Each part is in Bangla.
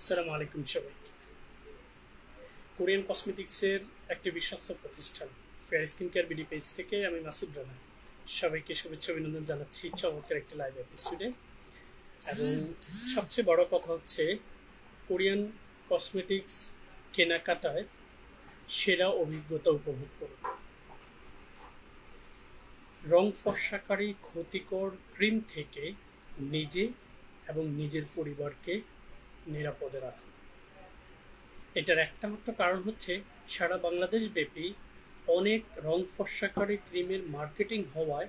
আসসালামু আলাইকুম সবাইকে। কোরিয়ান কসমেটিক্সের একটি বিশ্বস্ত প্রতিষ্ঠান fair skin care BD page থেকে আমি মাসুদ রানা সবাইকে শুভেচ্ছা অভিনন্দন জানাচ্ছি চমৎকার একটি লাইভ এপিসোডে। এবং সবচেয়ে বড় কথা হচ্ছে কোরিয়ান কসমেটিক্স কেনাকাটায় সেরা অভিজ্ঞতা উপভোগ করুন। রং ফর্সাকারী ক্ষতিকর ক্রিম থেকে নিজে এবং নিজের পরিবারকে নিরাপদে রাখুন। এটার একটা মাত্র কারণ হচ্ছে সারা বাংলাদেশ ব্যাপী অনেক রং ফর্সাকারী ক্রিমের মার্কেটিং হওয়ায়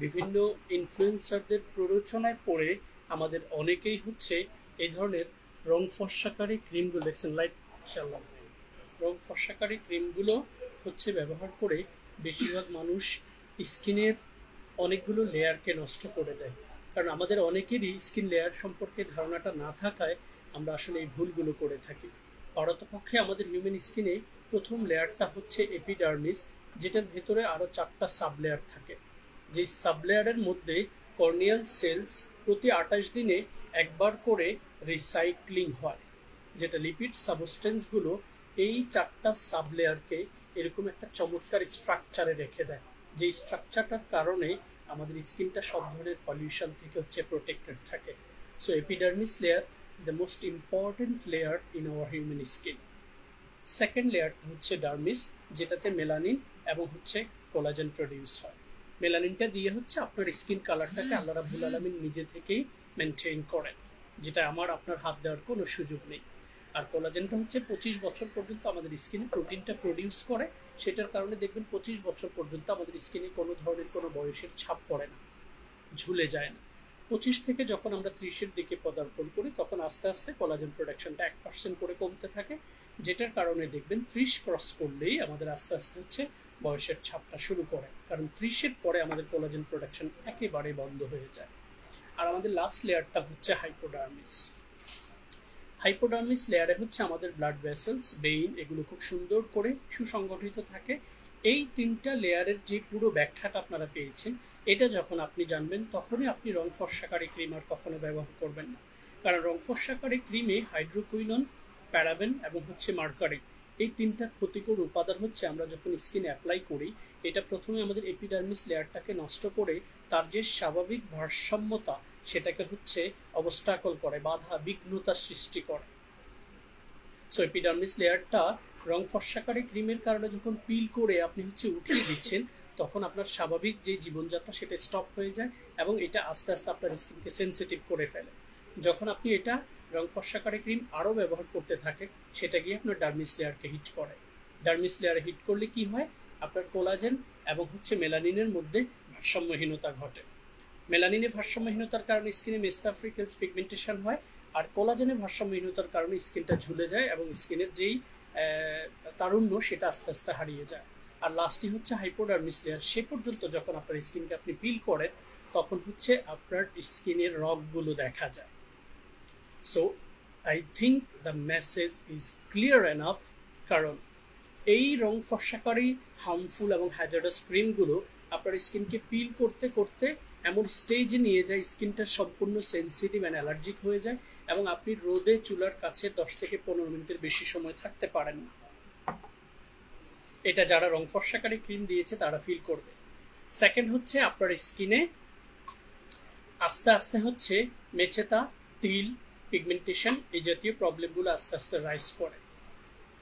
বিভিন্ন ইনফ্লুয়েন্সারদের প্ররোচনায় পড়ে আমাদের অনেকেই হচ্ছে এই ধরনের রং ফর্সাকারী ক্রিমগুলো দেখছেন রং ফর্সাকারী ক্রিমগুলো হচ্ছে ব্যবহার করে বেশিরভাগ মানুষ স্কিনের অনেকগুলো লেয়ারকে নষ্ট করে দেয়। কারণ আমাদের অনেকেরই স্কিন লেয়ার সম্পর্কে ধারণাটা না থাকায় আমরা আসলে এই ভুলগুলো করে থাকি। পারতপক্ষে আমাদের হিউম্যান স্কিনে প্রথম লেয়ারটা হচ্ছে এপিডার্মিস, যেটার ভেতরে আরো 4টা সাবলেয়ার থাকে। যে সাবলেয়ারের মধ্যে কর্নিয়াল সেলস প্রতি 28 দিনে একবার করে রিসাইক্লিং হয়, যেটা লিপিড সাবস্টেন্সগুলো এই 4টা সাবলেয়ারকে এরকম একটা চমৎকার স্ট্রাকচারে রেখে দেয়, যে স্ট্রাকচারটার কারণে আমাদের স্কিনটা সব ধরনের পলিউশন থেকে হচ্ছে প্রোটেক্টেড থাকে। So epidermis layer is the most important layer in our human skin. Second লেয়ারটা হচ্ছে ডার্মিস, যেটাতে মেলানিন এবং হচ্ছে কোলাজেন প্রডিউস হয়। মেলানিনটা দিয়ে হচ্ছে আপনার স্কিন কালারটাকে আল্লাহ রাব্বুল আলামিন নিজে থেকেই মেনটেন করেন, যেটা আপনার হাত দেওয়ার কোনো সুযোগ নেই। আর কোলাজেনটা হচ্ছে 25 বছর পর্যন্ত আমাদের স্কিনে প্রোটিনটা প্রডিউস করে, সেটার কারণে দেখবেন 25 বছর পর্যন্ত আমাদের স্কিনে কোনো ধরনের কোনো বয়সের ছাপ পড়ে না, ঝুলে যায় না। 25 থেকে যখন আমরা 30-এর দিকে পদার্পণ করি তখন আস্তে আস্তে কোলাজেন প্রোডাকশনটা 1% করে কমতে থাকে, যেটার কারণে দেখবেন 30 ক্রস করলেই আমাদের আস্তে আস্তে হচ্ছে বয়সের ছাপটা শুরু করে, কারণ 30-এর পরে আমাদের কোলাজেন প্রোডাকশন একেবারে বন্ধ হয়ে যায়। আর আমাদের লাস্ট লেয়ারটা হচ্ছে হাইপোডার্মিস। হাইপোডার্মিস লেয়ারে হচ্ছে আমাদের ব্লাড ভেসেলস, ভেইন, এগুলো খুব সুন্দর করে সুসংগঠিত থাকে। এই 3টা লেয়ারের যে পুরো ব্যাখ্যাটা আপনারা পেয়েছেন, এটা যখন আপনি জানবেন তখনই আপনি রং ফর্সাকারী ক্রিম আর কখনো ব্যবহার করবেন না। কারণ রং ফর্সাকারী ক্রিমে হাইড্রোকুইনন, প্যারাবেন এবং হচ্ছে মার্কারি, এই 3টা ক্ষতিকর উপাদান হচ্ছে আমরা যখন স্কিনে অ্যাপ্লাই করি, এটা প্রথমে আমাদের এপিডার্মিস লেয়ারটাকে নষ্ট করে তার যে স্বাভাবিক ভারসাম্যতা সেটাকে হচ্ছে অবস্টাকল করে, বাধা বিঘ্নতা সৃষ্টি করে। সো এপিডার্মিস লেয়ারটা রং ফর্সাকারী ক্রিমের কারণে যখন পিল করে আপনি হচ্ছে উঠিয়ে দিচ্ছেন, তখন আপনার স্বাভাবিক যে জীবনযাত্রা সেটা স্টপ হয়ে যায় এবং এটা আস্তে আস্তে আপনার স্কিনকে সেন্সিটিভ করে ফেলে। যখন আপনি এটা রং ফর্সাকারী ক্রিম আরও ব্যবহার করতে থাকেন, সেটা গিয়ে আপনার ডার্মিস লেয়ারকে হিট করে। ডার্মিস লেয়ারে হিট করলে কি হয়, আপনার কোলাজেন এবং হচ্ছে মেলানিনের মধ্যে ভারসাম্যহীনতা ঘটে। মেলানিনের ভারসাম্যহীনতার কারণে স্কিনে মেস্টাফ্রিকেলস পিগমেন্টেশন হয়, আর কোলাজেনের ভারসাম্যহীনতার কারণে স্কিনটা ঝুলে যায় এবং স্কিনের যেই তারুণ্য সেটা আস্তে আস্তে হারিয়ে যায়। আর লাস্টই হচ্ছে হাইপোডার্মিস লেয়ার। সে পর্যন্ত যখন আপনার স্কিনকে আপনি পিল করেন তখন হচ্ছে আপনার স্কিনের রগগুলো দেখা যায়। So I think the message is clear enough, কারণ এই রং ফর্সাকারী হার্মফুল এবং হ্যাজার্ডাস ক্রিমগুলো আপনার স্কিনকে পিল করতে করতে এমন স্টেজে নিয়ে যায় স্কিনটা সম্পূর্ণ সেন্সিটিভ অ্যান্ড অ্যালার্জিক হয়ে যায় এবং আপনি রোদে চুলার কাছে 10 থেকে 15 মিনিটের বেশি সময় থাকতে পারেন না। এটা যারা রং ফর্সাকারী ক্রিম দিয়েছে তারা ফিল করবে। সেকেন্ড হচ্ছে আপনার স্কিনে আস্তে আস্তে হচ্ছে মেচেতা, তিল, পিগমেন্টেশন, এই জাতীয় প্রবলেমগুলো আস্তে আস্তে রাইজ করে।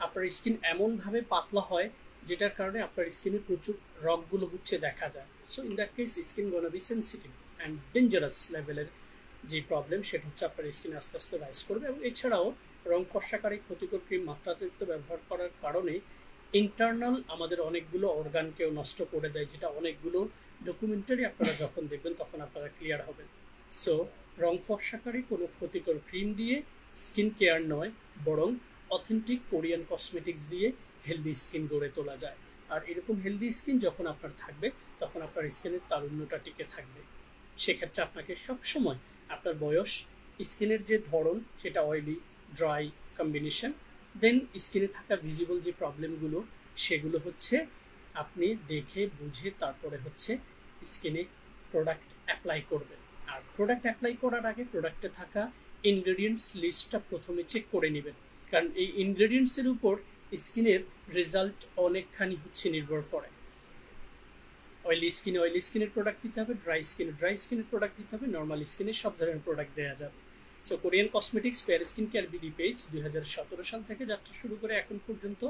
আপনার স্কিন এমনভাবে পাতলা হয় যেটার কারণে আপনার স্কিনে প্রচুর রগগুলো হচ্ছে দেখা যায়। So in that case skin gonna be sensitive and dangerous লেভেলের যে প্রবলেম সেটা হচ্ছে আপনার স্কিনে আস্তে আস্তে রাইজ করবে। এবং এছাড়াও রং ফর্সাকারী ক্ষতিকর ক্রিম মাত্রাতিরিক্ত ব্যবহার করার কারণে ইন্টারনাল আমাদের অনেকগুলো অর্গানকেও নষ্ট করে দেয়, যেটা অনেকগুলো ডকুমেন্টারি আপনারা যখন দেখবেন তখন আপনারা ক্লিয়ার হবেন। সো রং ফর্সাকারী কোনো ক্ষতিকর ক্রিম দিয়ে স্কিন কেয়ার নয়, বরং অথেন্টিক কোরিয়ান কসমেটিক্স দিয়ে হেলদি স্কিন গড়ে তোলা যায়। আর এরকম হেলদি স্কিন যখন আপনার থাকবে তখন আপনার স্কিনের তারুণ্যটা টিকে থাকবে। সেক্ষেত্রে আপনাকে সবসময় আপনার বয়স, স্কিনের যে ধরন সেটা অয়েলি, ড্রাই কম্বিনেশন, দেন স্কিনে থাকা ভিজিবল যে প্রবলেমগুলো সেগুলো হচ্ছে আপনি দেখে বুঝে তারপরে হচ্ছে স্কিনে প্রোডাক্ট অ্যাপ্লাই করবেন। আর প্রোডাক্ট অ্যাপ্লাই করার আগে প্রোডাক্টে থাকা ইনগ্রেডিয়েন্টস লিস্টটা প্রথমে চেক করে নেবেন, কারণ এই ইনগ্রেডিয়েন্টসের উপর স্কিনের রেজাল্ট অনেকখানি নির্ভর করে। অয়েলি স্কিনের প্রোডাক্ট দিতে হবে, ড্রাই স্কিনের প্রোডাক্ট দিতে হবে, নর্মাল স্কিনের সব ধরনের প্রোডাক্ট দেওয়া যাবে। So Korean cosmetics fair skin care BD page 2017 সাল থেকে যাত্রা শুরু করে এখন পর্যন্ত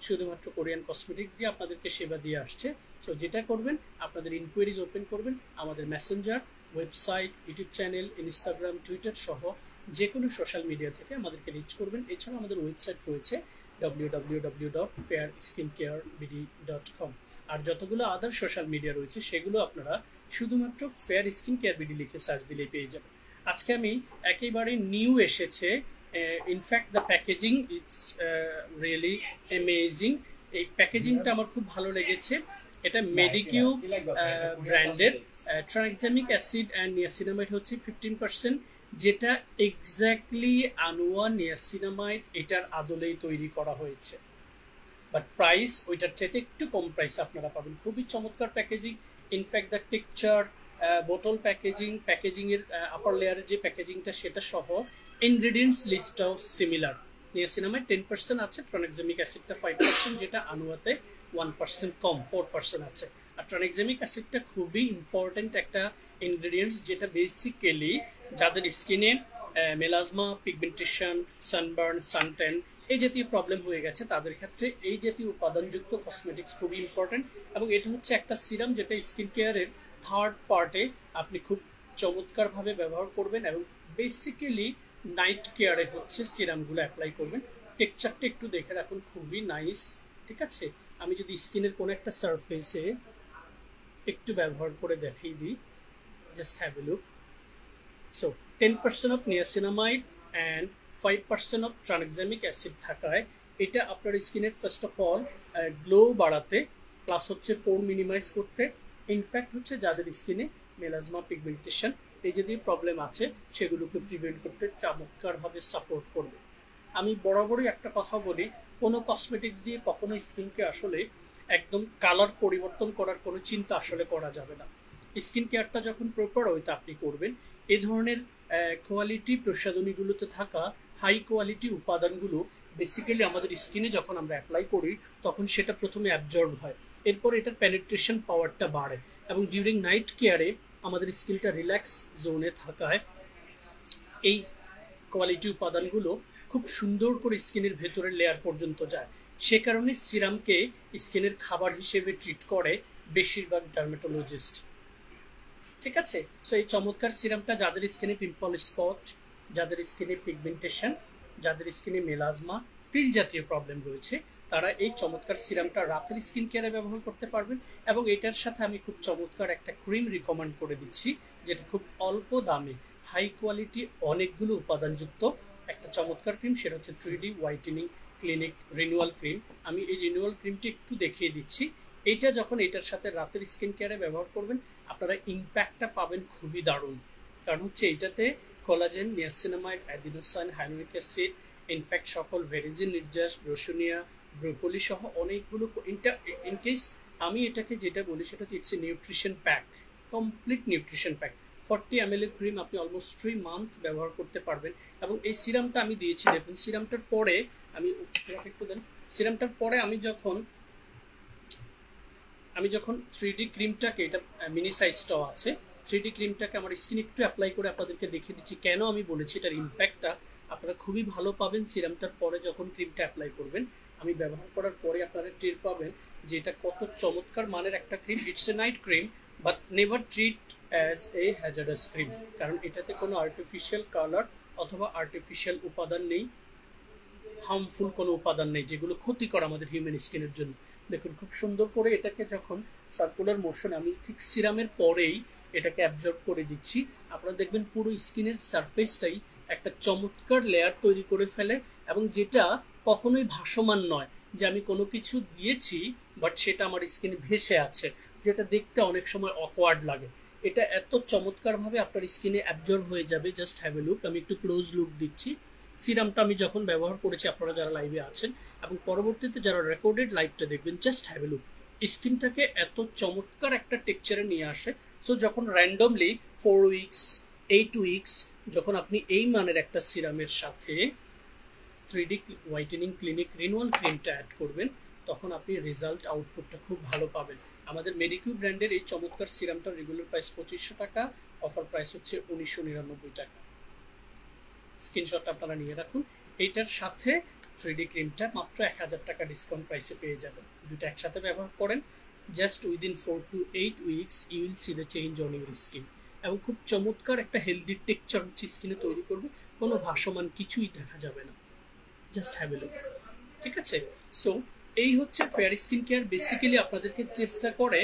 শুধুমাত্র কোরিয়ান কসমেটিক্স দিয়ে আপনাদেরকে সেবা দিয়ে আসছে। সো যেটা করবেন, আপনাদের ইনকোয়ারিজ ওপেন করবেন আমাদের Messenger, website, YouTube channel, Instagram, Twitter সহ যে কোনো সোশ্যাল মিডিয়া থেকে আমাদেরকে রিচ করবেন। এছাড়া আমাদের ওয়েবসাইট রয়েছে www.fairskincare.bd.com। আর যতগুলো আদার সোশ্যাল মিডিয়া রয়েছে সেগুলো আপনারা শুধুমাত্র ফেয়ার স্কিন কেয়ার বিডি লিখে সার্চ দিলেই পেয়ে যাবেন। আজকে আমি একেবারে নিউ এসেছে, in fact the packaging it's really amazing. এই প্যাকেজিংটা আমার খুব ভালো লেগেছে। এটা মেডিকিউ ব্র্যান্ডের ট্রানএক্সামিক অ্যাসিড অ্যান্ড নিয়াসিনামাইড হচ্ছে 15%, যেটা এক্স্যাক্টলি আনোয়া নিয়াসিনামাইড এটার আদলেই তৈরি করা হয়েছে, বাট প্রাইস ওইটার চাইতে একটু কম প্রাইস আপনারা পাবেন। খুবই চমৎকার প্যাকেজিং। ইনফ্যাক্ট দ্য টেক্সচার, বোতল প্যাকেজিং এর আপার লেয়ারের যে প্যাকেজিংটা সেটা সহ ইনগ্রেডিয়েন্টস লিস্টটাও সিমিলার। নিয়াসিনামাইড 10% আছে, ট্রানএক্সামিক অ্যাসিডটা 5%, যেটা আনোয়াতে 1% কম 4% আছে। আর ট্রানএক্সামিক অ্যাসিডটা খুবই ইম্পর্টেন্ট একটা ইনগ্রেডিয়েন্টস, যেটা বেসিক্যালি যাদের স্কিনে মেলাজমা, পিগমেন্টেশন, সানবার্ন, সানট্যান এই জাতীয় প্রবলেম হয়ে গেছে তাদের ক্ষেত্রে এই জাতীয় উপাদানযুক্ত কসমেটিক্স খুবই ইম্পর্টেন্ট। এবং এটা হচ্ছে একটা সিরাম যেটা স্কিন কেয়ারের থার্ড পার্টে আপনি খুব চমৎকারভাবে ব্যবহার করবেন এবং বেসিক্যালি নাইট কেয়ারে হচ্ছে সিরামগুলো অ্যাপ্লাই করবেন। টেক্সচারটা একটু দেখে রাখুন, খুবই নাইস। ঠিক আছে, আমি যদি স্কিনের কোনো একটা সারফেসে একটু ব্যবহার করে দেখিয়ে দিই, just have a look. So 10% of niacinamide and 5% of tranexamic acid থাকায় এটা আপনার স্কিনের ফার্স্ট অফ অল গ্লো বাড়াতে, প্লাস হচ্ছে পোর মিনিমাইজ করতে, ইনফ্যাক্ট হচ্ছে যাদের স্কিনে মেলাজমা, পিগমেন্টেশন এই জাতীয় প্রবলেম আছে সেগুলোকে প্রিভেন্ট করতে চমৎকারভাবে সাপোর্ট করবে। আমি বরাবরই একটা কথা বলি, কোনো কসমেটিক্স দিয়ে কখনো স্কিনকে আসলে একদম কালার পরিবর্তন করার কোনো চিন্তা আসলে করা যাবে না। স্কিন কেয়ারটা যখন প্রপার ওয়েতে আপনি করবেন, এই ধরনের কোয়ালিটি প্রসাধনীগুলোতে থাকা হাই কোয়ালিটি উপাদানগুলো বেসিক্যালি আমাদের স্কিনে যখন আমরা অ্যাপ্লাই করি তখন সেটা প্রথমে অ্যাবজর্ব হয়, এরপর এটার পেনিট্রেশন পাওয়ারটা বাড়ে এবং ডিউরিং নাইট কেয়ারে আমাদের স্কিনটা রিল্যাক্স জোনে থাকায় এই কোয়ালিটি উপাদানগুলো খুব সুন্দর করে স্কিনের ভেতরের লেয়ার পর্যন্ত যায়। সে কারণে সিরামকে স্কিনের খাবার হিসেবে ট্রিট করে বেশিরভাগ ডার্মেটোলজিস্ট। ঠিক আছে, সো এই চমৎকার সিরামটা যাদের স্কিনে পিম্পল স্পট, যাদের স্কিনে পিগমেন্টেশন, যাদের স্কিনে মেলাজমা, পিল জাতীয় প্রবলেম রয়েছে, তারা এই চমৎকার সিরামটা রাতের স্কিন কেয়ারে ব্যবহার করতে পারবেন। এবং এটার সাথে আমি খুব চমৎকার একটা ক্রিম রিকমেন্ড করে দিচ্ছি, যেটা খুব অল্প দামে হাই কোয়ালিটি অনেকগুলো উপাদানযুক্ত একটা চমৎকার ক্রিম, সেটা হচ্ছে 3D whitening clinic renewal cream. আমি এই রিনিউয়াল ক্রিমটি একটু দেখিয়ে দিচ্ছি। এইটা যখন এটার সাথে রাতের স্কিন কেয়ারে ব্যবহার করবেন আপনারা ইম্প্যাক্টটা পাবেন খুবই দারুণ, কারণ হচ্ছে এইটাতে collagen, niacinamide, adenosine, হাইলোরিক acid, in fact সকল ভেরিজিন, নির্যাস, ব্রোশনিয়া, ব্রোকলি সহ অনেকগুলো ইনকেস আমি এটাকে যেটা বলি সেটা হচ্ছে it's a nutrition pack, complete nutrition pack. 40 ml এর ক্রিম আপনি অলমোস্ট 3 মান্থ ব্যবহার করতে পারবেন। এবং এই সিরামটা আমি দিয়েছি, দেখুন সিরামটার পরে আমি একটু দেন, সিরামটার পরে আমি যখন 3D ক্রিমটাকে, এটা মিনি সাইজটাও আছে, 3D ক্রিমটাকে আমার স্কিন একটু অ্যাপ্লাই করে আপনাদেরকে দেখিয়ে দিচ্ছি কেন আমি বলেছি এটার ইম্প্যাক্টটা আপনারা খুবই ভালো পাবেন সিরামটার পরে যখন ক্রিমটা অ্যাপ্লাই করবেন। আমি ব্যবহার করার পরে আপনারা টের পাবেন যে এটা কত চমৎকার মানের একটা cream. It's a night cream but never treat as a hazardous cream, কারণ এটাতে কোনো আর্টিফিশিয়াল কালার অথবা আর্টিফিশিয়াল উপাদান নেই, হার্মফুল কোনো উপাদান নেই যেগুলো ক্ষতিকর আমাদের হিউম্যান স্কিনের জন্য। দেখুন খুব সুন্দর করে এটাকে যখন সার্কুলার মোশনে আমি ঠিক সিরামের পরেই এটাকে অ্যাবজর্ব করে দিচ্ছি, আপনারা দেখবেন পুরো স্কিনের সারফেসটাই একটা চমৎকার লেয়ার তৈরি করে ফেলে এবং যেটা কখনোই ভাসমান নয় যে আমি কোনো কিছু দিয়েছি বাট সেটা আমার স্কিনে ভেসে আছে, যেটা দেখতে অনেক সময় অকওয়ার্ড লাগে। এটা এত চমৎকারভাবে আপনার স্কিনে অ্যাবজর্ব হয়ে যাবে, জাস্ট হ্যাভ এ লুক। আমি একটু ক্লোজ লুক দিচ্ছি। সিরামটা আমি যখন ব্যবহার করেছি, আপনারা যারা লাইভে আছেন এবং পরবর্তীতে যারা রেকর্ডেড লাইভটা দেখবেন, জাস্ট হ্যাভ এ লুক। স্কিনটাকে এত চমৎকার একটা টেক্সচারে নিয়ে আসে। সো যখন র্যান্ডমলি 4 উইকস, 8 উইকস যখন আপনি এই মানের একটা সিরামের সাথে 3D হোয়াইটেনিং ক্লিনিক রিনুয়াল ক্রিমটা অ্যাড করবেন, তখন আপনি রেজাল্ট আউটপুটটা খুব ভালো পাবেন। আমাদের মেডিকিউ ব্র্যান্ডের এই চমৎকার সিরামটার রেগুলার প্রাইস 2500 টাকা, অফার প্রাইস হচ্ছে 1999 টাকা। স্ক্রিনশটটা আপনারা নিয়ে রাখুন। এইটার সাথে 3D ক্রিমটা মাত্র 1000 টাকা ডিসকাউন্ট প্রাইসে পেয়ে যাবেন। দুটো একসাথে ব্যবহার করেন, just within 4 to 8 weeks you will see the change on your skin. এবং খুব চমৎকার একটা হেলদি টেক্সচার হচ্ছে স্কিনে তৈরি করবে, কোনো ভাসমান কিছুই দেখা যাবে না। জাস্ট হ্যাভ এ লুক, ঠিক আছে? সো এই হচ্ছে ফেয়ার স্কিন কেয়ার। বেসিক্যালি আপনাদেরকে চেষ্টা করে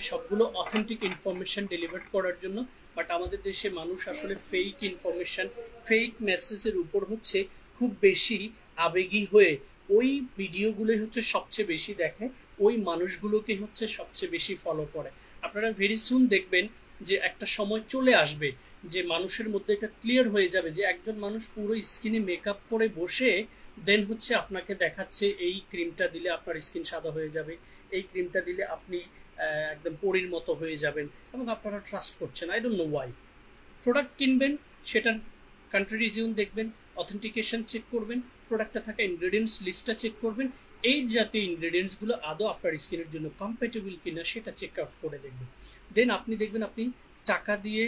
সবগুলো অথেন্টিক ইনফরমেশন ডেলিভার করার জন্য, বাট আমাদের দেশে মানুষ আসলে ফেক ইনফরমেশন, ফেক মেসেজের উপর হচ্ছে খুব বেশি আবেগী হয়ে ওই ভিডিওগুলোই হচ্ছে সবচেয়ে বেশি দেখে, ওই মানুষগুলোকে হচ্ছে সবচেয়ে বেশি ফলো করে। আপনারা ভেরি সুন দেখবেন যে একটা সময় চলে আসবে যে মানুষের মধ্যে এটা ক্লিয়ার হয়ে যাবে যে একজন মানুষ পুরো স্কিনে মেকআপ করে বসে দেন হচ্ছে আপনাকে দেখাচ্ছে এই ক্রিমটা দিলে আপনার স্কিন সাদা হয়ে যাবে, এই ক্রিমটা দিলে আপনি একদম পরীর মতো হয়ে যাবেন, এবং আপনারা ট্রাস্ট করছেন। I don't know Y. Product কিনবেন, সেটার কান্ট্রি রিজিউন দেখবেন, অথেন্টিকেশন চেক করবেন, প্রোডাক্টটা থাকা ইনগ্রেডিয়েন্টস লিস্টটা চেক করবেন, এই জাতীয় ইনগ্রেডিয়েন্টসগুলো আদৌ আপনার স্কিনের জন্য কম্প্যাটেবল কিনা সেটা চেক আউট করে দেখবেন। দেন আপনি দেখবেন আপনি টাকা দিয়ে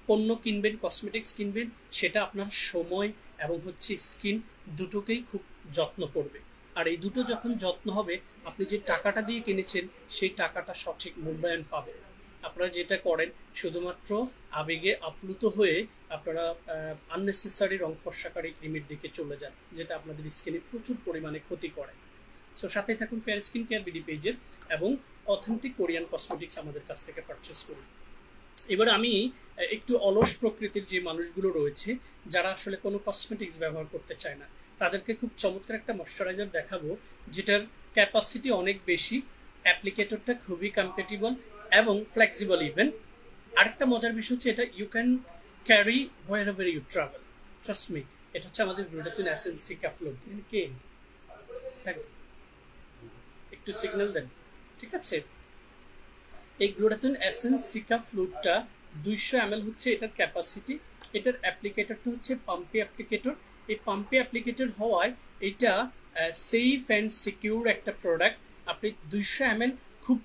পণ্য কিনবেন, কসমেটিক্স কিনবেন, সেটা আপনার সময় এবং হচ্ছে স্কিন দুটোকেই খুব যত্ন করবে। আর এই দুটো যখন যত্ন হবে, আপনি যে টাকাটা দিয়ে কিনেছেন সেই টাকাটা সঠিক মূল্যায়ন পাবে। আপনারা যেটা করেন শুধুমাত্র আবেগে আপ্লুত হয়ে আপনারা আননেসেসারি রং ফর্সাকারী ক্রিমের দিকে চলে যান, যেটা আপনাদের স্কিনে প্রচুর পরিমাণে ক্ষতি করে। সো সাথে থাকুন ফেয়ার স্কিন কেয়ার বিডি পেজের, এবং অথেন্টিক কোরিয়ান কসমেটিক্স আমাদের কাছ থেকে পারচেস করুন। এবার আমি একটু অলস প্রকৃতির যে মানুষগুলো রয়েছে, যারা আসলে কোনো কসমেটিক্স ব্যবহার করতে চায় না, তাদেরকে খুব চমৎকার একটা ময়শ্চারাইজার দেখাবো, যেটার ক্যাপাসিটি অনেক বেশি, অ্যাপ্লিকেটরটা খুবই কম্প্যাটেবল এবং ফ্লেক্সিবল ইভেন। আরেকটা মজার বিষয় হচ্ছে এটা you can carry wherever you travel, trust me. এটা হচ্ছে আমাদের গ্লুটাথিন এসেন্স সিকা ফ্লুইড। কে একটু সিগন্যাল দেন, ঠিক আছে? এই গ্লুটাথিন এসেন্স সিকা ফ্লুইডটা 200 ml হচ্ছে এটার ক্যাপাসিটি। এটার অ্যাপ্লিকেটরটা হচ্ছে পাম্পি অ্যাপ্লিকেটর। এই পাম্পি অ্যাপ্লিকেটর হওয়ায় এটা সেফ অ্যান্ড সিকিউর একটা প্রোডাক্ট। আপনি 200 ml খুব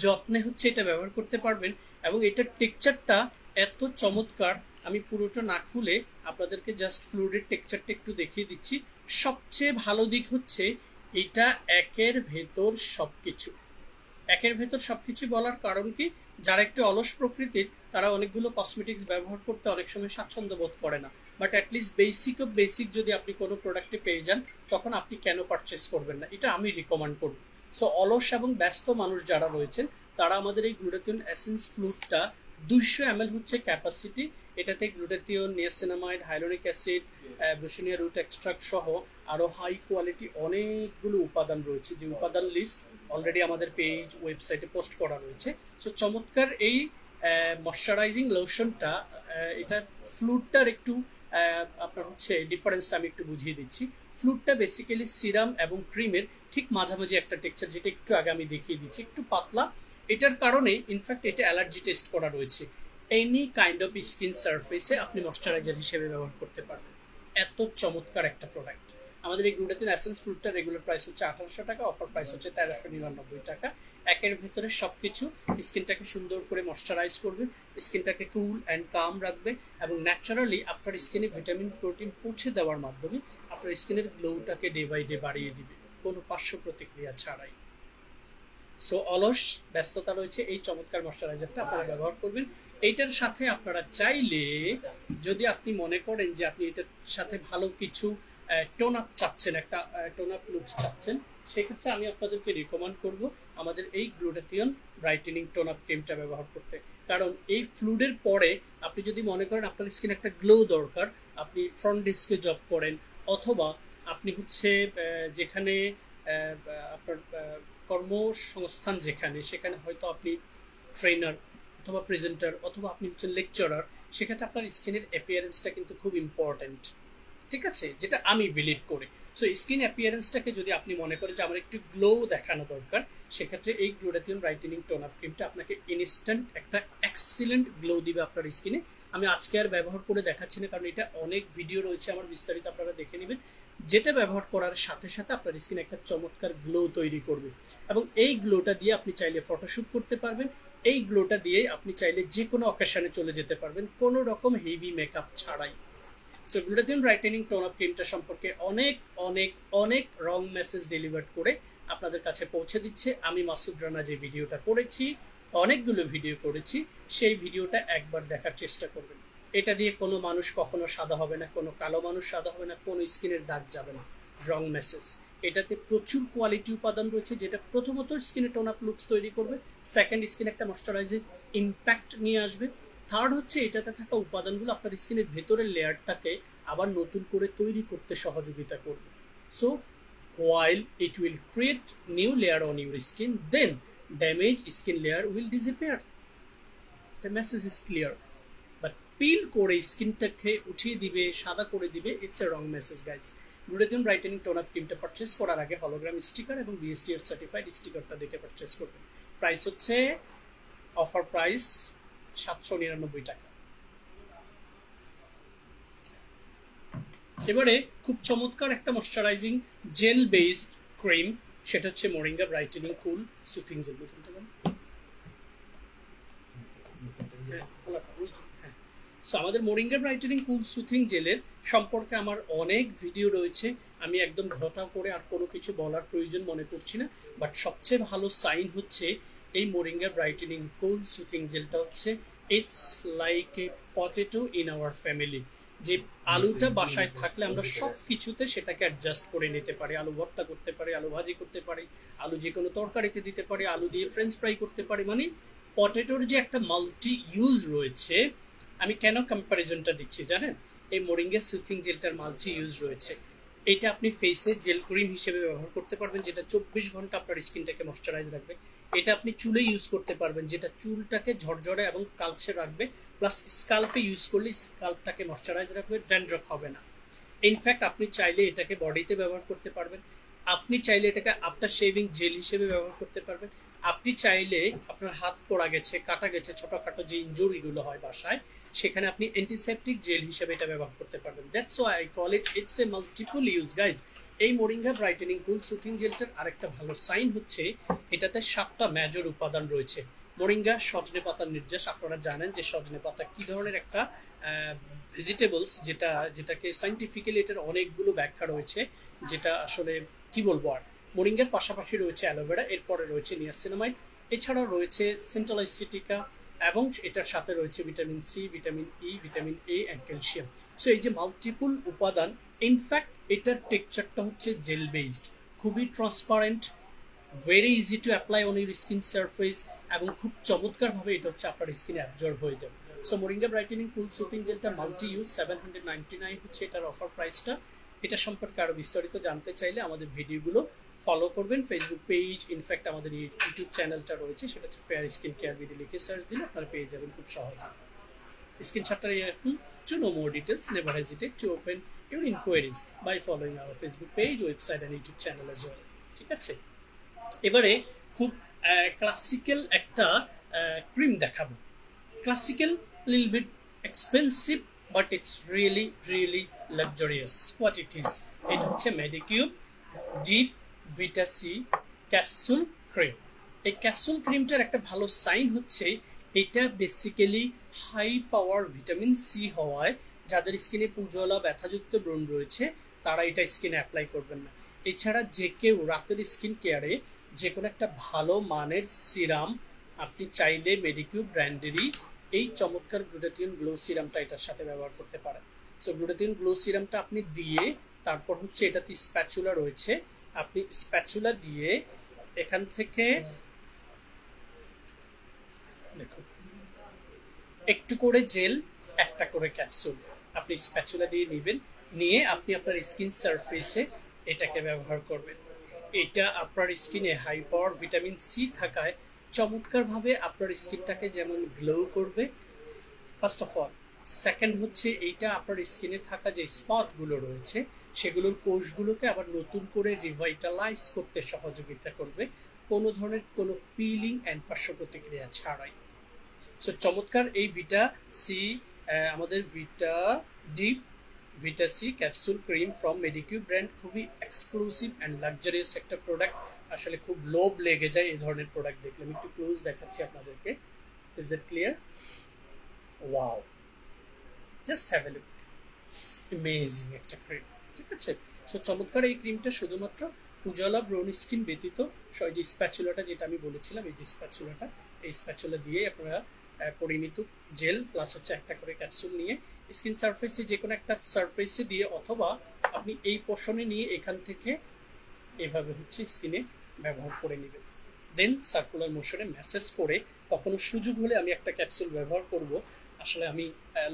যত্নে হচ্ছে এটা ব্যবহার করতে পারবেন, এবং এটার টেক্সচারটা এত চমৎকার, আমি পুরোটা না খুলে আপনাদেরকে জাস্ট ফ্লুইডের টেক্সচারটা একটু দেখিয়ে দিচ্ছি। সবচেয়ে ভালো দিক হচ্ছে এটা একের ভেতর সবকিছু। একের ভেতর সবকিছু বলার কারণ কি, যারা একটু অলস প্রকৃতির তারা অনেকগুলো কসমেটিক্স ব্যবহার করতে অনেক সময় স্বাচ্ছন্দ্য বোধ করে না, but at least basic of basic যদি আপনি কোনো প্রোডাক্টে পেয়ে যান, তখন আপনি কেন পারচেস করবেন না, এটা আমি রিকমেন্ড করব। সো অলস এবং ব্যস্ত মানুষ যারা রয়েছেন, তারা আমাদের এই গ্লুটাথিন এসেন্স ফ্লুইডটা 200 ml হচ্ছে ক্যাপাসিটি। এটাতে গ্লুটাথিয়ন, নিয়াসিনামাইড, হাইলোনিক অ্যাসিড, ব্রুসিনিয়া রুট এক্সট্রাক্ট সহ আরো হাই কোয়ালিটি অনেকগুলো উপাদান রয়েছে, যে উপাদান লিস্ট অলরেডি আমাদের পেজ ওয়েবসাইটে পোস্ট করা রয়েছে। সো চমৎকার এই ময়শ্চারাইজিং লোশনটা, এটা ফ্লুইডটার একটু আপনার হচ্ছে ডিফারেন্সটা আমি একটু বুঝিয়ে দিচ্ছি। ফ্লুইডটা বেসিক্যালি সিরাম এবং ক্রিমের ঠিক মাঝামাঝি একটা টেক্সচার, যেটা একটু আগে আমি দেখিয়ে দিচ্ছি, একটু পাতলা। এটার কারণে ইনফ্যাক্ট এটা অ্যালার্জি টেস্ট করা রয়েছে। এনি কাইন্ড অফ স্কিন সারফেসে আপনি ময়শ্চারাইজার হিসেবে ব্যবহার করতে পারবেন। এত চমৎকার একটা প্রোডাক্ট। আমাদের এই গ্লুটাথিন এসেন্স ফ্লুইডটার রেগুলার প্রাইস হচ্ছে 1800 টাকা, অফার প্রাইস হচ্ছে 1399 টাকা। একের ভিতরে সবকিছু স্কিনটাকে সুন্দর করে ময়শ্চারাইজ করবে, স্কিনটাকে কুল অ্যান্ড কাম রাখবে, এবং ন্যাচারালি আপনার স্কিনে ভিটামিন প্রোটিন পৌঁছে দেওয়ার মাধ্যমে আপনার স্কিনের গ্লোটাকে ডে বাই ডে বাড়িয়ে দিবে, কোনো পার্শ্ব প্রতিক্রিয়া ছাড়াই। সো অলস ব্যস্ততা রয়েছে, এই চমৎকার ময়শ্চারাইজারটা আপনারা ব্যবহার করবেন। এইটার সাথে আপনারা চাইলে, যদি আপনি মনে করেন যে আপনি এটার সাথে ভালো কিছু টোন আপ চাচ্ছেন, একটা টোন আপ লুক চাচ্ছেন, সেক্ষেত্রে আমি আপনাদেরকে রিকমেন্ড করব আমাদের এই গ্লুটাথিয়ন ব্রাইটেনিং টোন আপ ক্রিমটা ব্যবহার করতে। কারণ এই ফ্লুইডের পরে আপনি যদি মনে করেন আপনার স্কিন একটা গ্লো দরকার, আপনি ফ্রন্ট ডেস্কে জব করেন, অথবা আপনি হচ্ছে যেখানে আপনার কর্মসংস্থান যেখানে, সেখানে হয়তো আপনি ট্রেনার অথবা প্রেজেন্টার অথবা আপনি হচ্ছেন লেকচারার, সেক্ষেত্রে আপনার স্কিনের অ্যাপিয়ারেন্সটা কিন্তু খুব ইম্পর্টেন্ট, ঠিক আছে, যেটা আমি বিলিভ করি। সো স্কিন অ্যাপিয়ারেন্সটাকে যদি আপনি মনে করেন যে আমার একটু গ্লো দেখানো দরকার, সেক্ষেত্রে এই গ্লুটাথিয়ন ব্রাইটেনিং টোন আপ ক্রিমটা আপনাকে ইনস্ট্যান্ট একটা এক্সিলেন্ট গ্লো দিবে আপনার স্কিনে। আমি আজকে আর ব্যবহার করে দেখাচ্ছি না, কারণ এটা অনেক ভিডিও রয়েছে আমার, বিস্তারিত আপনারা দেখে নেবেন। যেটা ব্যবহার করার সাথে সাথে আপনার স্কিনে একটা চমৎকার গ্লো তৈরি করবে, এবং এই গ্লোটা দিয়ে আপনি চাইলে ফটোশ্যুট করতে পারবেন। এই গ্লোটা দিয়ে আপনি চাইলে যে কোনো অকেশনে চলে যেতে পারবেন কোনো রকম হেভি মেকআপ ছাড়াই। So glutathione brightening tone up ক্রিমটা সম্পর্কে অনেক অনেক অনেক রং মেসেজ ডেলিভার করে আপনাদের কাছে পৌঁছে দিচ্ছে আমি মাসুদ রানা। যে ভিডিওটা করেছি, অনেকগুলো ভিডিও করেছি, সেই ভিডিওটা একবার দেখার চেষ্টা করবেন। এটা দিয়ে কোনো মানুষ কখনো সাদা হবে না, কোনো কালো মানুষ সাদা হবে না, কোনো স্কিনের দাগ যাবে না। রং মেসেজ। এটাতে প্রচুর কোয়ালিটি উপাদান রয়েছে, যেটা প্রথমত স্কিনে টোন আপ লুকস তৈরি করবে, সেকেন্ড স্কিনে একটা ময়শ্চারাইজিং ইম্প্যাক্ট নিয়ে আসবে, থার্ড হচ্ছে এটাতে থাকা উপাদানগুলো আপনার স্কিনের ভেতরের লেয়ারটাকে আবার নতুন করে তৈরি করতে সহযোগিতা করবে। So while it will create new layer on your skin, then damaged skin layer will disappear. The message is clear. But peel করে স্কিনটাকে উঠিয়ে দিবে, সাদা করে দিবে, it's a wrong message guys. Glutathione brightening tone up ক্রিমটা পারচেস করার আগে হলোগ্রাম স্টিকার এবং বিএসটিএফ সার্টিফাইড স্টিকারটা দেখে পারচেস করবেন। প্রাইস হচ্ছে অফার প্রাইস 799 টাকা। এবারে খুব চমৎকার একটা ময়শ্চারাইজিং জেল বেসড ক্রিম, সেটা হচ্ছে মোরিঙ্গা ব্রাইটেনিং কুল সুথিং জেল। সো আমাদের মোরিঙ্গা ব্রাইটেনিং কুল সুথিং জেলের সম্পর্কে আমার অনেক ভিডিও রয়েছে, আমি একদম ঘটা করে আর কোনো কিছু বলার প্রয়োজন মনে করছি না। বাট সবচেয়ে ভালো সাইন হচ্ছে এই মোরিঙ্গা ব্রাইটেনিং কুল সুথিং জেলটা হচ্ছে it's like a potato in our family. যে আলুটা বাসায় থাকলে আমরা সব কিছুতে সেটাকে অ্যাডজাস্ট করে নিতে পারি, আলু ভর্তা করতে পারি, আলু ভাজি করতে পারি, আলু যে কোনো তরকারিতে দিতে পারি, আলু দিয়ে ফ্রেঞ্চ ফ্রাই করতে পারি। মানে পটেটোর যে একটা মাল্টি ইউজ রয়েছে, আমি কেন কম্প্যারিজনটা দিচ্ছি জানেন, এই মোরিঙ্গা সুথিং জেলটার মাল্টি ইউজ রয়েছে। এটা আপনি ফেসে জেল ক্রিম হিসেবে ব্যবহার করতে পারবেন, যেটা 24 ঘন্টা আপনার স্কিনটাকে ময়শ্চারাইজ রাখবে। এটা আপনি চুলে ইউজ করতে পারবেন, যেটা চুলটাকে ঝরঝরে এবং কালচে রাখবে, প্লাস স্কাল্পে ইউজ করলে স্কাল্পটাকে ময়শ্চারাইজ রাখবে, ড্যান্ড্রফ হবে না। ইনফ্যাক্ট আপনি চাইলে এটাকে বডিতে ব্যবহার করতে পারবেন, আপনি চাইলে এটাকে আফটার শেভিং জেল হিসেবে ব্যবহার করতে পারবেন, আপনি চাইলে আপনার হাত পোড়া গেছে, কাটা গেছে, ছোটখাটো যে ইনজুরিগুলো হয় বাসায়, সেখানে আপনি অ্যান্টিসেপটিক জেল হিসেবে এটা ব্যবহার করতে পারবেন। That's why I call it it's a multiple use guys. এই মোরিঙ্গা ব্রাইটেনিং কুল সুথিং জেলটার আরেকটা ভালো সাইন হচ্ছে এটাতে 7টা মেজর উপাদান রয়েছে। মোরিঙ্গা সজনে পাতার নির্যাস, আপনারা জানেন যে সজনে পাতা কি ধরনের একটা ভেজিটেবলস, যেটাকে সাইন্টিফিক্যালি এটার অনেকগুলো ব্যাখ্যা রয়েছে, যেটা আসলে কি বলবো আর। মোরিঙ্গার পাশাপাশি রয়েছে অ্যালোভেরা, এরপরে রয়েছে নিয়াসিনামাইড, এছাড়াও রয়েছে সেন্ট্রালাইসিটিকা, এবং এটার সাথে রয়েছে vitamin C, vitamin E, vitamin A and calcium. So এই যে মাল্টিপল উপাদান, ইনফ্যাক্ট এটার টেক্সচারটা হচ্ছে জেল বেসড, খুবই transparent, very easy to apply on your skin surface, এবং খুব চমৎকারভাবে এটা হচ্ছে আপনার স্কিনে অ্যাবজর্ব হয়ে যাবে। সো মোরিঙ্গা ব্রাইটেনিং কুল সুথিং জেলটা মাল্টি ইউজ 799 হচ্ছে এটার অফার প্রাইসটা। এটা সম্পর্কে আরো বিস্তারিত জানতে চাইলে আমাদের ভিডিওগুলো ফলো করবেন, ফেসবুক পেজ, ইনফ্যাক্ট আমাদের ইউটিউব চ্যানেলটা রয়েছে, সেটা হচ্ছে ফেয়ার স্কিন কেয়ার বিডি লিখে সার্চ দিলে আপনারা পেয়ে যাবেন খুব সহজে। স্ক্রিনশটটা রাখুন। To know more details, never hesitate to open your inquiries by following our Facebook page, website and YouTube channel as well. ঠিক আছে, এবারে খুব ক্লাসিক্যাল একটা ক্রিম দেখাবো। Classical, little bit expensive, but it's really really luxurious. What it is, এটা হচ্ছে Medicube deep vita C capsule cream. এই ক্যাপসুল ক্রিমটার একটা ভালো সাইন হচ্ছে এটা basically high power vitamin C হওয়ায় যাদের স্কিনে পুজোলা ব্যথাযুক্ত ব্রণ রয়েছে তারা এটা স্কিনে অ্যাপ্লাই করবেন না। এছাড়া যে কেউ রাতের স্কিন কেয়ারে যে কোনো একটা ভালো মানের সিরাম আপনি চাইলে মেডিকিউব ব্র্যান্ডেরই এই চমৎকার গ্লুটাথিয়ন গ্লো সিরামটা এটার সাথে ব্যবহার করতে পারেন। সো গ্লুটাথিয়ন গ্লো সিরামটা আপনি দিয়ে, তারপর হচ্ছে এটাতে স্প্যাচুলা রয়েছে, আপনি স্প্যাচুলা দিয়ে এখান থেকে দেখুন একটু করে জেল, একটা করে ক্যাপসুল আপনি স্প্যাচুলা দিয়ে নেবেন, নিয়ে আপনি আপনার স্কিন সারফেসে এটাকে ব্যবহার করবেন। এটা আপনার স্কিনে হাই পাওয়ার ভিটামিন সি থাকায় চমৎকারভাবে আপনার স্কিনটাকে যেমন গ্লো করবে ফার্স্ট অফ অল, সেকেন্ড হচ্ছে এইটা আপনার স্কিনে থাকা যে স্পটগুলো রয়েছে সেগুলোর কোষগুলোকে আবার নতুন করে রিভাইটালাইজ করতে সহযোগিতা করবে, কোনো ধরনের কোনো পিলিং অ্যান্ড পার্শ্ব প্রতিক্রিয়া ছাড়াই। সো চমৎকার এই ভিটা সি, আমাদের vita deep vita C capsule cream from Medicure brand, খুবই এক্সক্লুসিভ অ্যান্ড লাক্সারিয়াস একটা প্রোডাক্ট। আসলে খুব লোভ লেগে যায় এই ধরনের প্রোডাক্ট দেখলে। আমি একটু ক্লোজ দেখাচ্ছি আপনাদেরকে। Is that clear? Wow, just have a look, amazing একটা ক্রিম। ঠিক আছে, সো চমৎকার এই ক্রিমটা শুধুমাত্র উজালা ব্রাউন স্কিন ব্যতীত, যে স্প্যাচুলাটা যেটা আমি বলেছিলাম, এই যে স্প্যাচুলাটা, এই স্প্যাচুলা দিয়ে আপনারা পরিমিত জেল প্লাস হচ্ছে একটা করে ক্যাপসুল নিয়ে স্কিন সারফেসে, যে কোনো একটা সারফেসে দিয়ে, অথবা আপনি এই পোর্শনে নিয়ে এখান থেকে এভাবে হচ্ছে স্কিনে ব্যবহার করে নেবেন। দেন সার্কুলার মোশনে ম্যাসেজ করে, কখনো সুযোগ হলে আমি একটা ক্যাপসুল ব্যবহার করব। আসলে আমি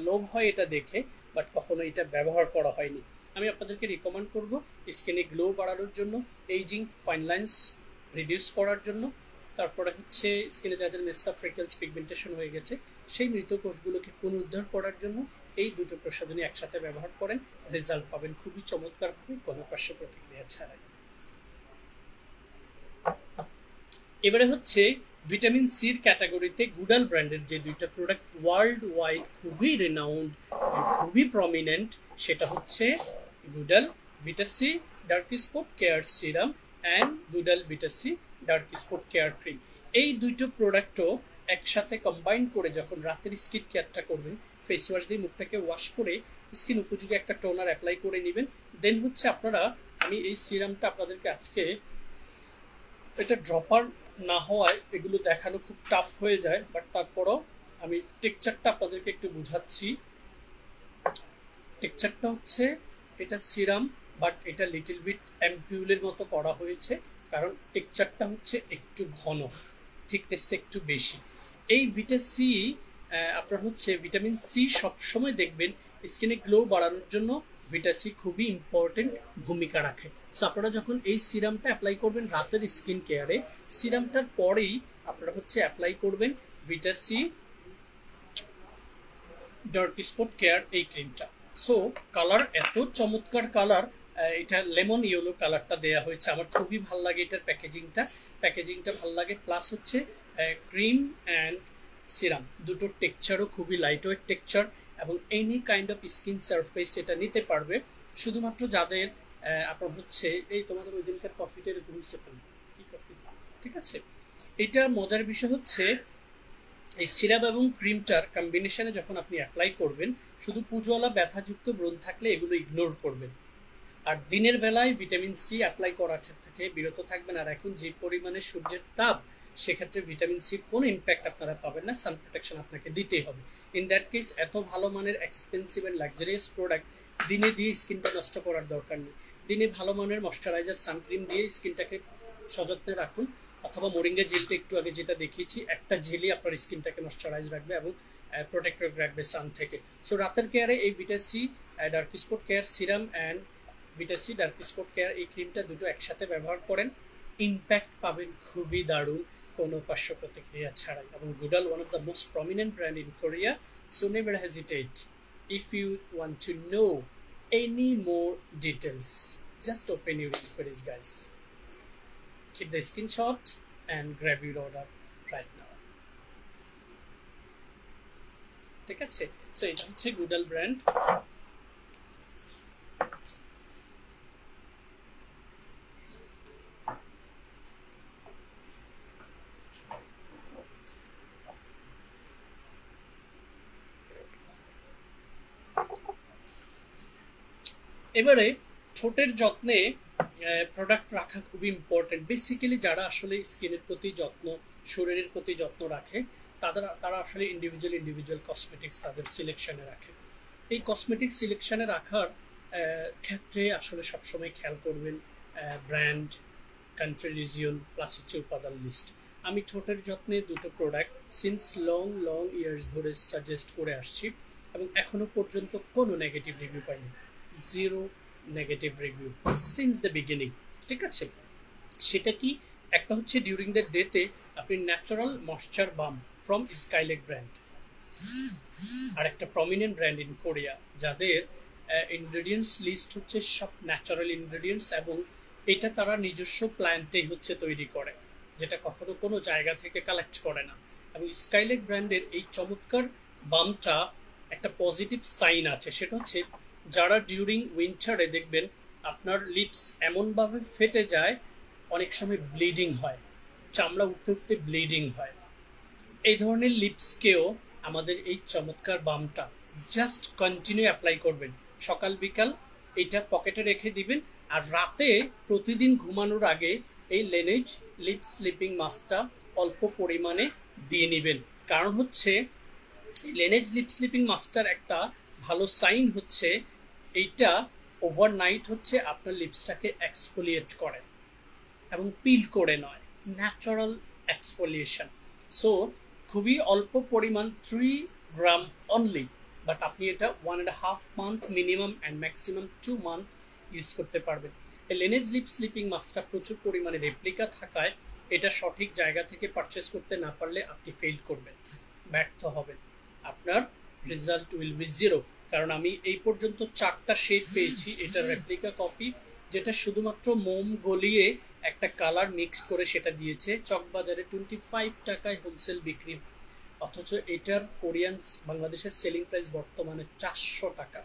লোভ হয় এটা দেখে, বাট কখনো এটা ব্যবহার করা হয়নি। আমি আপনাদেরকে রিকমেন্ড করব স্কিনে গ্লো বাড়ানোর জন্য, এইজিং ফাইন লাইন্স রিডিউস করার জন্য, তারপরে হচ্ছে স্কিনে যাদের মেস্তা ফ্রিকেলস পিগমেন্টেশন হয়ে গেছে সেই মৃত কোষগুলোকে পুনরুদ্ধার করার জন্য এই দুটো প্রসাধনী একসাথে ব্যবহার করেন, রেজাল্ট পাবেন খুবই চমৎকারভাবে, কোনো পার্শ্ব প্রতিক্রিয়া ছাড়াই। এবারে হচ্ছে ভিটামিন সির ক্যাটাগরিতে গুডাল ব্র্যান্ডের যে দুইটা প্রোডাক্ট ওয়ার্ল্ড ওয়াইড খুবই রেনাউন্ড, খুবই প্রমিনেন্ট, সেটা হচ্ছে Goodal vita C dark spot care serum and Goodal vita C dark spot care cream. এই দুইটো প্রোডাক্টও একসাথে কম্বাইন করে যখন রাতের স্কিন কেয়ারটা করবেন, ফেস ওয়াশ দিয়ে মুখটাকে ওয়াশ করে স্কিন উপযোগী একটা টোনার অ্যাপ্লাই করে নেবেন। দেন হচ্ছে আপনারা, আমি এই সিরামটা আপনাদেরকে আজকে, এটা ড্রপার না হওয়ায় এগুলো দেখানো খুব টাফ হয়ে যায়, বাট তারপরও আমি টেক্সচারটা আপনাদেরকে একটু বুঝাচ্ছি। টেক্সচারটা হচ্ছে, এটা সিরাম বাট এটা লিটল বিট অ্যাম্পিউলের মতো করা হয়েছে, কারণ টেক্সচারটা হচ্ছে একটু ঘন, থিকনেসটা একটু বেশি। এই ভিটা সি, আপনার হচ্ছে ভিটামিন সি সবসময় দেখবেন স্কিনে গ্লো বাড়ানোর জন্য ভিটা সি খুবই ইম্পর্টেন্ট ভূমিকা রাখে। সো আপনারা যখন এই সিরামটা অ্যাপ্লাই করবেন রাতের স্কিন কেয়ারে, সিরামটার পরেই আপনারা হচ্ছে অ্যাপ্লাই করবেন ভিটা সি ডার্ক স্পট কেয়ার এই ক্রিমটা। সো কালার এত চমৎকার কালার, এটা লেমন ইয়েলো কালারটা দেয়া হয়েছে, আমার খুবই ভালো লাগে এটার প্যাকেজিংটা ভালো লাগে। প্লাস হচ্ছে ক্রিম অ্যান্ড সিরাম দুটোর টেক্সচারও খুবই লাইট ওয়েট টেক্সচার, এবং any kind of skin surface এটা নিতে পারবে। শুধুমাত্র যাদের আপনার হচ্ছে, এই তোমাদের ওই দিনকার কফিটা এরকম কি কফি, ঠিক আছে। এটা মজার বিষয় হচ্ছে, এই সিরাপ এবং ক্রিমটার কম্বিনেশনে যখন আপনি অ্যাপ্লাই করবেন, শুধু পুজোওয়ালা ব্যথাযুক্ত ব্রণ থাকলে এগুলো ইগনোর করবেন, আর দিনের বেলায় ভিটামিন সি অ্যাপ্লাই করা থেকে বিরত থাকবেন। আর এখন যে পরিমাণে সূর্যের তাপ, সেক্ষেত্রে ভিটামিন সির কোনো ইম্প্যাক্ট আপনারা পাবেন না, সান প্রোটেকশন আপনাকে দিতেই হবে। ইন দ্যাট কেস এত ভালো মানের এক্সপেন্সিভ অ্যান্ড লাক্সারিয়াস প্রোডাক্ট দিনে দিয়ে স্কিনটা নষ্ট করার দরকার নেই। দিনে ভালো মানের ময়শ্চারাইজার সানক্রিম দিয়ে স্কিনটাকে সযত্নে রাখুন, অথবা মোরিঙ্গা জেলটা একটু আগে যেটা দেখিয়েছি, একটা জেলই আপনার স্কিনটাকে ময়শ্চারাইজ রাখবে এবং প্রোটেক্টর রাখবে সান থেকে। সো রাতের কেয়ারে এই vita C dark spot care serum and vita C dark spot care এই ক্রিমটা দুটো একসাথে ব্যবহার করেন, ইম্প্যাক্ট পাবেন খুবই দারুণ, কোনো পার্শ্ব প্রতিক্রিয়া ছাড়াই। এবং Goodal one of the most prominent brand in Korea, so never hesitate. If you want to know any more details, just open your inquiries, guys. Keep the screenshot and grab your order right now. ঠিক আছে, সো এটা হচ্ছে গুডাল ব্র্যান্ড। এবারে ঠোঁটের যত্নে প্রোডাক্ট রাখা খুবই ইম্পর্টেন্ট। বেসিক্যালি যারা আসলে স্কিনের প্রতি যত্ন, শরীরের প্রতি যত্ন রাখে, তারা আসলে ইন্ডিভিজুয়াল কসমেটিক্স তাদের সিলেকশনে রাখে। এই কসমেটিক সিলেকশনে রাখার ক্ষেত্রে আসলে সবসময় খেয়াল করবেন ব্র্যান্ড, কান্ট্রি, রিজিয়ন, প্লাস হচ্ছে উপাদান লিস্ট। আমি ঠোঁটের যত্নে দুটো প্রোডাক্ট সিন্স লং ইয়ার্স ধরে সাজেস্ট করে আসছি, এবং এখনো পর্যন্ত কোনো নেগেটিভ রিভিউ পাইনি, zero negative review since the beginning. ঠিক আছে, সেটা কি? একটা হচ্ছে ডিউরিং দ্য ডেতে আপনি ন্যাচারাল ময়শ্চার বাম ফ্রম স্কাইলেট ব্র্যান্ড, আর একটা প্রমিনেন্ট ব্র্যান্ড ইন কোরিয়া, যাদের ইনগ্রেডিয়েন্টস লিস্ট হচ্ছে সব ন্যাচারাল ইনগ্রেডিয়েন্টস, এবং এটা তারা নিজস্ব প্ল্যান্টেই হচ্ছে তৈরি করে। যেটা কখনো কোনো জায়গা থেকে কালেক্ট করে না। এবং স্কাইলেক ব্র্যান্ডের এই চমৎকার বামটা একটা পজিটিভ সাইন আছে, সেটা হচ্ছে যারা ডিউরিং উইন্টারে দেখবেন আপনার লিপস এমনভাবে ফেটে যায়, অনেক সময় ব্লিডিং হয়, চামড়া উঠতে উঠতে ব্লিডিং হয়, এই ধরনের লিপসকেও আমাদের এই চমৎকার বামটা জাস্ট কন্টিনিউ অ্যাপ্লাই করবেন, সকাল বিকাল এটা পকেটে রেখে দিবেন। আর রাতে প্রতিদিন ঘুমানোর আগে এই লেনেজ লিপ স্লিপিং মাস্কটা অল্প পরিমাণে দিয়ে নেবেন। কারণ হচ্ছে লেনেজ লিপ স্লিপিং মাস্কটার একটা ভালো সাইন হচ্ছে এইটা ওভারনাইট হচ্ছে আপনার লিপসটাকে এক্সফোলিয়েট করে এবং পিল করে নয়, ন্যাচারাল এক্সফোলিয়েশন। সো খুবই অল্প পরিমাণ 3 গ্রাম অনলি, বাট আপনি এটা 1.5 month minimum and maximum 2 month use করতে পারবেন। এই লেনেজ লিপ স্লিপিং মাস্কটা প্রচুর পরিমাণে রেপ্লিকা থাকায় এটা সঠিক জায়গা থেকে পারচেস করতে না পারলে আপনি ফেল করবেন, ব্যর্থ হবেন, আপনার রেজাল্ট উইল বি জিরো। কারণ আমি এই পর্যন্ত 4টা শেড পেয়েছি, এটা রেপ্লিকা কপি, যেটা শুধুমাত্র মোম গলিয়ে একটা কালার মিক্স করে সেটা দিয়েছে। চকবাজারে 25 টাকায় হোলসেল বিক্রি, অথচ এটার কোরিয়ান বাংলাদেশের সেলিং প্রাইস বর্তমানে 400 টাকা।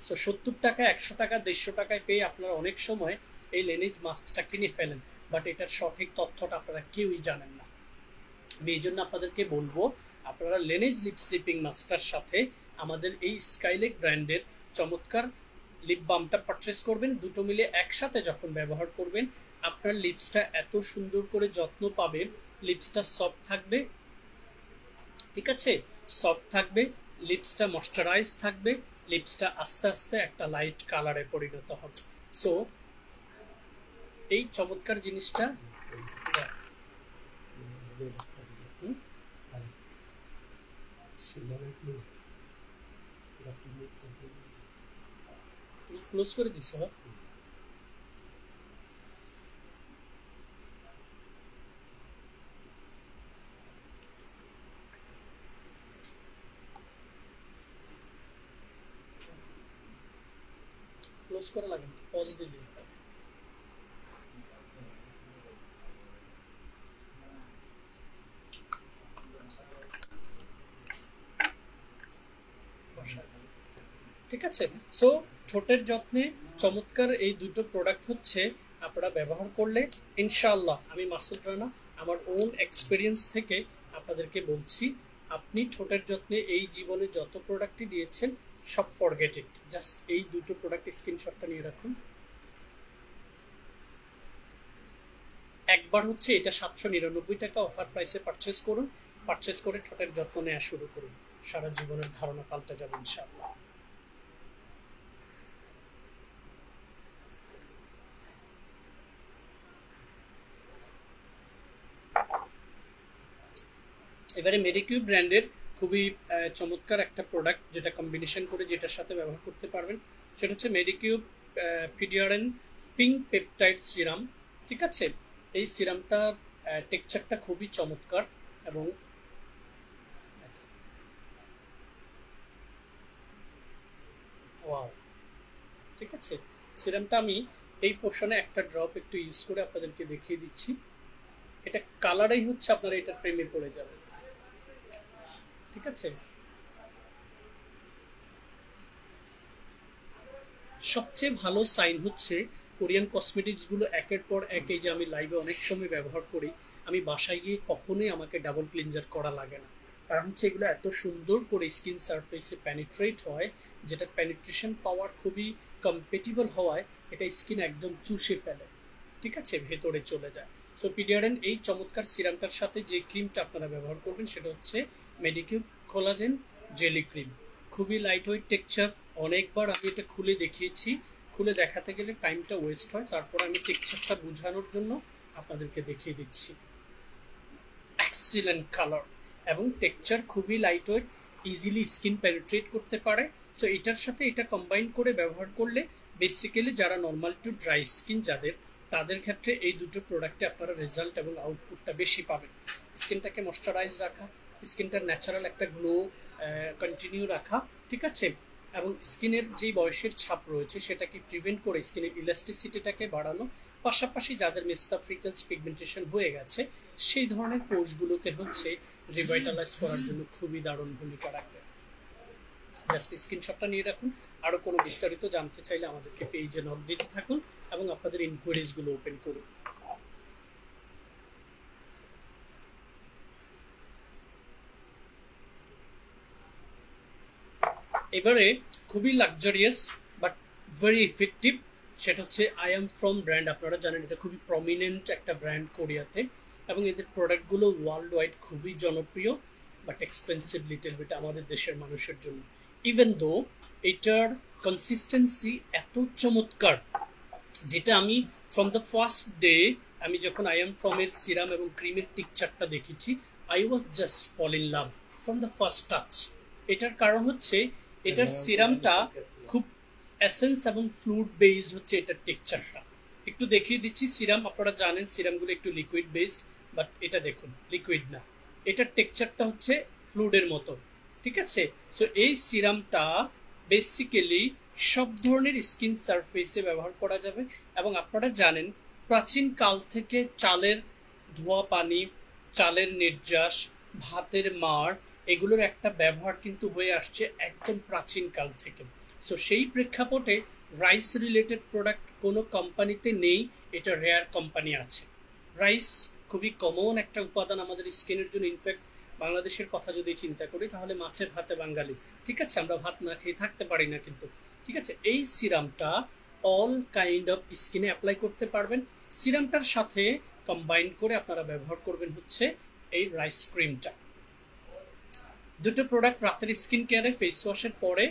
সো 70 টাকা, 100 টাকা, 150 টাকায় পেয়ে আপনারা অনেক সময় এই লেনেজ মাস্কটা কিনে ফেলেন, বাট এটার সঠিক তথ্যটা আপনারা কেউই জানেন না। আমি এই জন্য আপনাদেরকে বলবো আপনারা লেনেজ লিপ স্লিপিং মাস্কটার সাথে আমাদের এই স্কাইলেক ব্র্যান্ডের চমৎকার লিপ বামটা পারচেস করবেন। দুটো মিলে একসাথে যখন ব্যবহার করবেন আপনার লিপসটা এত সুন্দর করে যত্ন পাবে, লিপসটা সফট থাকবে, ঠিক আছে, সফট থাকবে, লিপসটা ময়শ্চারাইজ থাকবে, লিপসটা আস্তে আস্তে একটা লাইট কালারে পরিণত হবে। সো এই চমৎকার জিনিসটা ক্লোজ করে দিছ। ক্লোজ করা লাগে, পজ দিলে ঠিক আছে। সো ঠোঁটের যত্নে চমৎকার এই দুটো প্রোডাক্ট হচ্ছে আপনারা ব্যবহার করলে ইনশাআল্লাহ, আমি মাসুদ রানা আমার ওন এক্সপিরিয়েন্স থেকে আপনাদেরকে বলছি, আপনি ঠোঁটের যত্নে এই জীবনে যত প্রোডাক্টই দিয়েছেন সব ফরগেট ইট, জাস্ট এই দুটো প্রোডাক্ট স্ক্রিনশটটা নিয়ে রাখুন। একবার হচ্ছে এটা 799 টাকা অফার প্রাইসে পারচেস করুন, পারচেস করে ঠোঁটের যত্ন নেওয়া শুরু করুন, সারা জীবনের ধারণা পাল্টে যাবে ইনশাআল্লাহ। এবারে মেডিকিউব ব্র্যান্ডের খুবই চমৎকার একটা প্রোডাক্ট, যেটা কম্বিনেশন করে যেটার সাথে ব্যবহার করতে পারবেন, সেটা হচ্ছে মেডিকিউব পিডিয়ারেন পিঙ্ক পেপটাইড সিরাম। ঠিক আছে, এই সিরামটার টেক্সচারটা খুবই চমৎকার এবং ওয়াও, ঠিক আছে। সিরামটা আমি এই পোর্শনে একটা ড্রপ একটু ইউজ করে আপনাদেরকে দেখিয়ে দিচ্ছি। এটা কালারই হচ্ছে আপনারা এটা প্রেমে পড়ে যাবে, ঠিক আছে। সবচেয়ে ভালো সাইন হচ্ছে কোরিয়ান কসমেটিক্স গুলো একের পর এক, এই যে আমি লাইভে অনেক সময় ব্যবহার করি, আমি বাসায় গিয়ে কখনোই আমাকে ডাবল ক্লিনজার করা লাগে না। কারণ হচ্ছে এগুলো এত সুন্দর করে স্কিন সারফেসে পেনিট্রেট হয়, যেটা পেনিট্রেশন পাওয়ার খুবই কম্পেটিবল হওয়ায় এটা স্কিন একদম চুষে ফেলে, ঠিক আছে, ভেতরে চলে যায়। সো পিডিয়ারেন এই চমৎকার সিরামটার সাথে যে ক্রিমটা আপনারা ব্যবহার করবেন সেটা হচ্ছে মেডিকিউব কোলাজেন জেলি ক্রিম। খুবই লাইট ওয়েট টেক্সচার, অনেকবার আমি এটা খুলে দেখিয়েছি, খুলে দেখাতে গেলে টাইমটা ওয়েস্ট হয়, তারপর আমি টেক্সচারটা বোঝানোর জন্য আপনাদেরকে দেখিয়ে দিচ্ছি। এক্সিলেন্ট কালার এবং টেক্সচার খুবই light weight, easily skin penetrate করতে পারে। সো এটার সাথে এটা কম্বাইন করে ব্যবহার করলে বেসিক্যালি যারা নর্মাল টু ড্রাই স্কিন যাদের, তাদের ক্ষেত্রে এই দুটো প্রোডাক্টে আপনারা রেজাল্ট এবং আউটপুটটা বেশি পাবেন। স্কিনটাকে ময়শ্চারাইজ রাখা, স্কিনটার ন্যাচারাল একটা গ্লো কন্টিনিউ রাখা, ঠিক আছে, এবং স্কিনের যে বয়সের ছাপ রয়েছে সেটাকে প্রিভেন্ট করে স্কিনের ইলাস্টিসিটিটাকে বাড়ানো, পাশাপাশি যাদের মেস্তা ফ্রিকলস পিগমেন্টেশন হয়ে গেছে সেই ধরনের কোষগুলোকে হচ্ছে রিভাইটালাইজ করার জন্য খুবই দারুণ ভূমিকা রাখবে। জাস্ট স্ক্রিনশটটা নিয়ে রাখুন। আরো কোনো বিস্তারিত জানতে চাইলে আমাদেরকে পেজে নক দিতে থাকুন এবং আপনাদের ইনকোয়ারিজ গুলো ওপেন করুন। এবারে খুবই লাক্সারিয়াস বাট ভেরি ইফেক্টিভ, সেটা হচ্ছে আই এম ফ্রম ব্র্যান্ড। আপনারা জানেন এটা খুবই প্রমিনেন্ট একটা ব্র্যান্ড কোরিয়াতে এবং এদের প্রোডাক্টগুলো ওয়ার্ল্ড ওয়াইড খুবই জনপ্রিয় বাট এক্সপেন্সিভ লিটল বিট আমাদের দেশের মানুষের জন্য। ইভেন দো এটার কনসিস্টেন্সি এত চমৎকার, যেটা আমি ফ্রম দ্য ফার্স্ট ডে আমি যখন আই এম ফ্রম এর সিরাম এবং ক্রিমের টিকচারটা দেখেছি, I was just fall in love from the first touch. এটার কারণ হচ্ছে এটার সিরামটা খুব এসেন্স এবং ফ্লুইড বেসড হচ্ছে এটার টেক্সচারটা। একটু দেখিয়ে দিচ্ছি সিরাম, আপনারা জানেন সিরামগুলো একটু লিকুইড বেসড, বাট এটা দেখুন লিকুইড না, এটার টেক্সচারটা হচ্ছে ফ্লুইডের মতো, ঠিক আছে। সো এই সিরামটা বেসিক্যালি সব ধরনের স্কিন সারফেসে ব্যবহার করা যাবে এবং আপনারা জানেন প্রাচীন কাল থেকে চালের ধোয়া পানি, চালের নির্যাস, ভাতের মাড় এগুলোর একটা ব্যবহার কিন্তু হয়ে আসছে একদম প্রাচীন কাল থেকে। সো সেই প্রেক্ষাপটে রাইস রিলেটেড প্রোডাক্ট কোনো কোম্পানিতে নেই, এটা রেয়ার কোম্পানি আছে। রাইস খুবই কমন একটা উপাদান আমাদের স্কিনের জন্য। ইনফ্যাক্ট বাংলাদেশের কথা যদি চিন্তা করি তাহলে মাছে ভাতে বাঙালি, ঠিক আছে, আমরা ভাত না খেয়ে থাকতে পারি না কিন্তু, ঠিক আছে। এই সিরামটা অল কাইন্ড অফ স্কিনে অ্যাপ্লাই করতে পারবেন। সিরামটার সাথে কম্বাইন করে আপনারা ব্যবহার করবেন হচ্ছে এই রাইস ক্রিমটা। দুটো প্রোডাক্ট রাতের স্কিন কেয়ারে ফেস ওয়াশের পরে,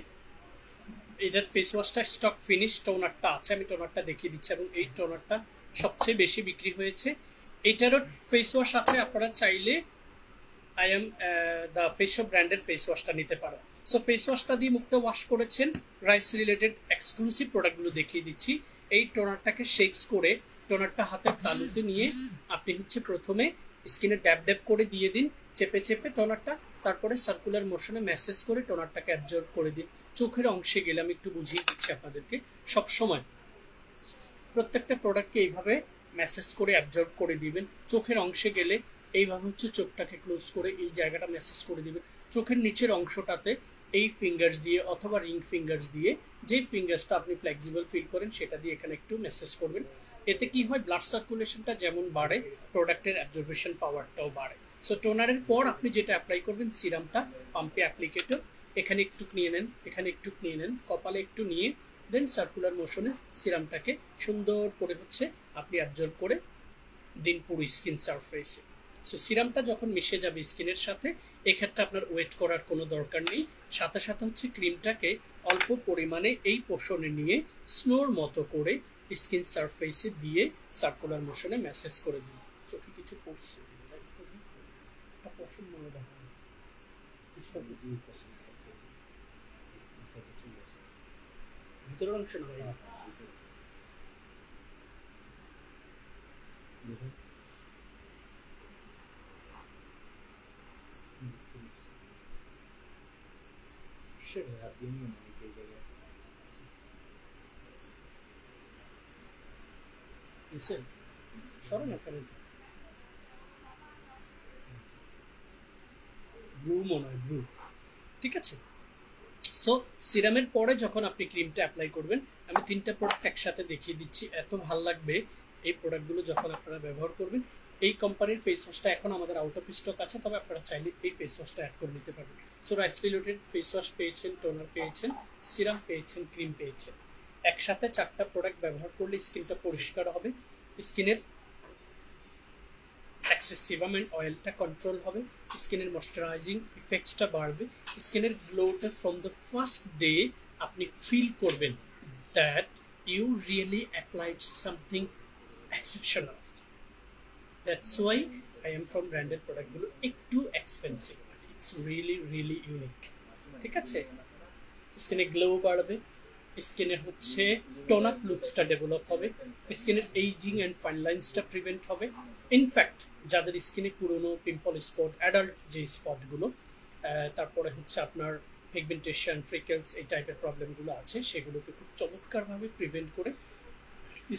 এদের ফেস ওয়াশটা স্টক ফিনিশ, টোনারটা আছে, আমি টোনারটা দেখিয়ে দিচ্ছি এবং এই টোনারটা সবচেয়ে বেশি বিক্রি হয়েছে। এটারও ফেস ওয়াশ আছে, আপনারা চাইলে আই এম দ্য ফেসো ব্র্যান্ডের ফেস ওয়াশটা নিতে পারেন। সো ফেস ওয়াশটা দিয়ে মুখটা ওয়াশ করেছেন, রাইস রিলেটেড এক্সক্লুসিভ প্রোডাক্টগুলো দেখিয়ে দিচ্ছি। এই টোনারটাকে শেকস করে টোনারটা হাতের তালুতে নিয়ে আপনি হচ্ছে প্রথমে স্কিনে ড্যাব ড্যাব করে দিয়ে দিন, চেপে চেপে টোনারটা, তারপরে সার্কুলার মোশনে ম্যাসেজ করে টোনারটাকে অ্যাবজর্ব করে দিন। চোখের অংশে গেলে আমি একটু বুঝিয়ে দিচ্ছি আপনাদেরকে, সবসময় প্রত্যেকটা প্রোডাক্টকে এইভাবে ম্যাসেজ করে অ্যাবজর্ব করে দিবেন। চোখের অংশে গেলে এইভাবে হচ্ছে চোখটাকে ক্লোজ করে এই জায়গাটা ম্যাসেজ করে দিবেন। চোখের নিচের অংশটাতে এই ফিঙ্গার্স দিয়ে অথবা রিং ফিঙ্গার্স দিয়ে, যে ফিঙ্গার্সটা আপনি ফ্লেক্সিবল ফিল করেন সেটা দিয়ে এখানে একটু ম্যাসেজ করবেন। এতে কি হয়, ব্লাড সার্কুলেশনটা যেমন বাড়ে, প্রোডাক্টের অ্যাবজর্বেশন পাওয়ারটাও বাড়ে। সো টোনারের পর আপনি যেটা অ্যাপ্লাই করবেন সিরামটা পাম্পে অ্যাপ্লিকেটর, এখানে একটু নিয়ে নেন, এখানে একটু নিয়ে নেন, কপালে একটু নিয়ে দেন সার্কুলার মোশনে সিরামটাকে সুন্দর করে হচ্ছে আপনি অ্যাবজর্ব করে দিন পুরো স্কিন সারফেসে। সো সিরামটা যখন মিশে যাবে স্কিনের সাথে, এক্ষেত্রে আপনার ওয়েট করার কোনো দরকার নেই। সাথে সাথে হচ্ছে ক্রিমটাকে অল্প পরিমাণে এই পোষণে নিয়ে স্নোর মতো করে স্কিন সারফেসে দিয়ে সার্কুলার মোশনে ম্যাসেজ করে দিন। চোখে কিছু পড়ছে মনে দেখা ভিতরের অংশ না সরেন এখানে ব্রু মনে হয় ব্রু, ঠিক আছে। সো সিরামের পরে যখন আপনি ক্রিমটা অ্যাপ্লাই করবেন, আমি তিনটা প্রোডাক্ট একসাথে দেখিয়ে দিচ্ছি, এত ভালো লাগবে এই প্রোডাক্টগুলো যখন আপনারা ব্যবহার করবেন। এই কোম্পানির ফেস ওয়াশটা এখন আমাদের আউট অফ স্টক আছে, তবে আপনারা চাইলে এই ফেস ওয়াশটা অ্যাড করে নিতে পারবেন। So rice related face wash পেয়েছেন, টোনার পেয়েছেন, সিরাম পেয়েছেন, ক্রিম পেয়েছেন। একসাথে চারটা প্রোডাক্ট ব্যবহার করলে স্কিনটা পরিষ্কার হবে, স্কিনের এক্সেস সিবামেন্ট অয়েলটা কন্ট্রোল হবে, স্কিনের ময়শ্চারাইজিং ইফেক্টসটা বাড়বে, স্কিনের গ্লোটা ফ্রম দ্য ফার্স্ট ডে আপনি ফিল করবেন that you really applied something exceptional. That's why I am from branded প্রোডাক্টগুলো একটু expensive, it's really really unique, ঠিক আছে। স্কিনে গ্লো বাড়বে, স্কিনে হচ্ছে টোন আপ লুকসটা ডেভেলপ হবে, স্কিনের এইজিং অ্যান্ড ফাইন লাইন্সটা প্রিভেন্ট হবে। ইনফ্যাক্ট যাদের স্কিনে পুরনো পিম্পল স্পট, অ্যাডাল্ট যে স্পটগুলো, তারপরে হচ্ছে আপনার পিগমেন্টেশন, ফ্রিকেলস, এই টাইপের প্রবলেমগুলো আছে, সেগুলোকে খুব চমৎকারভাবে প্রিভেন্ট করে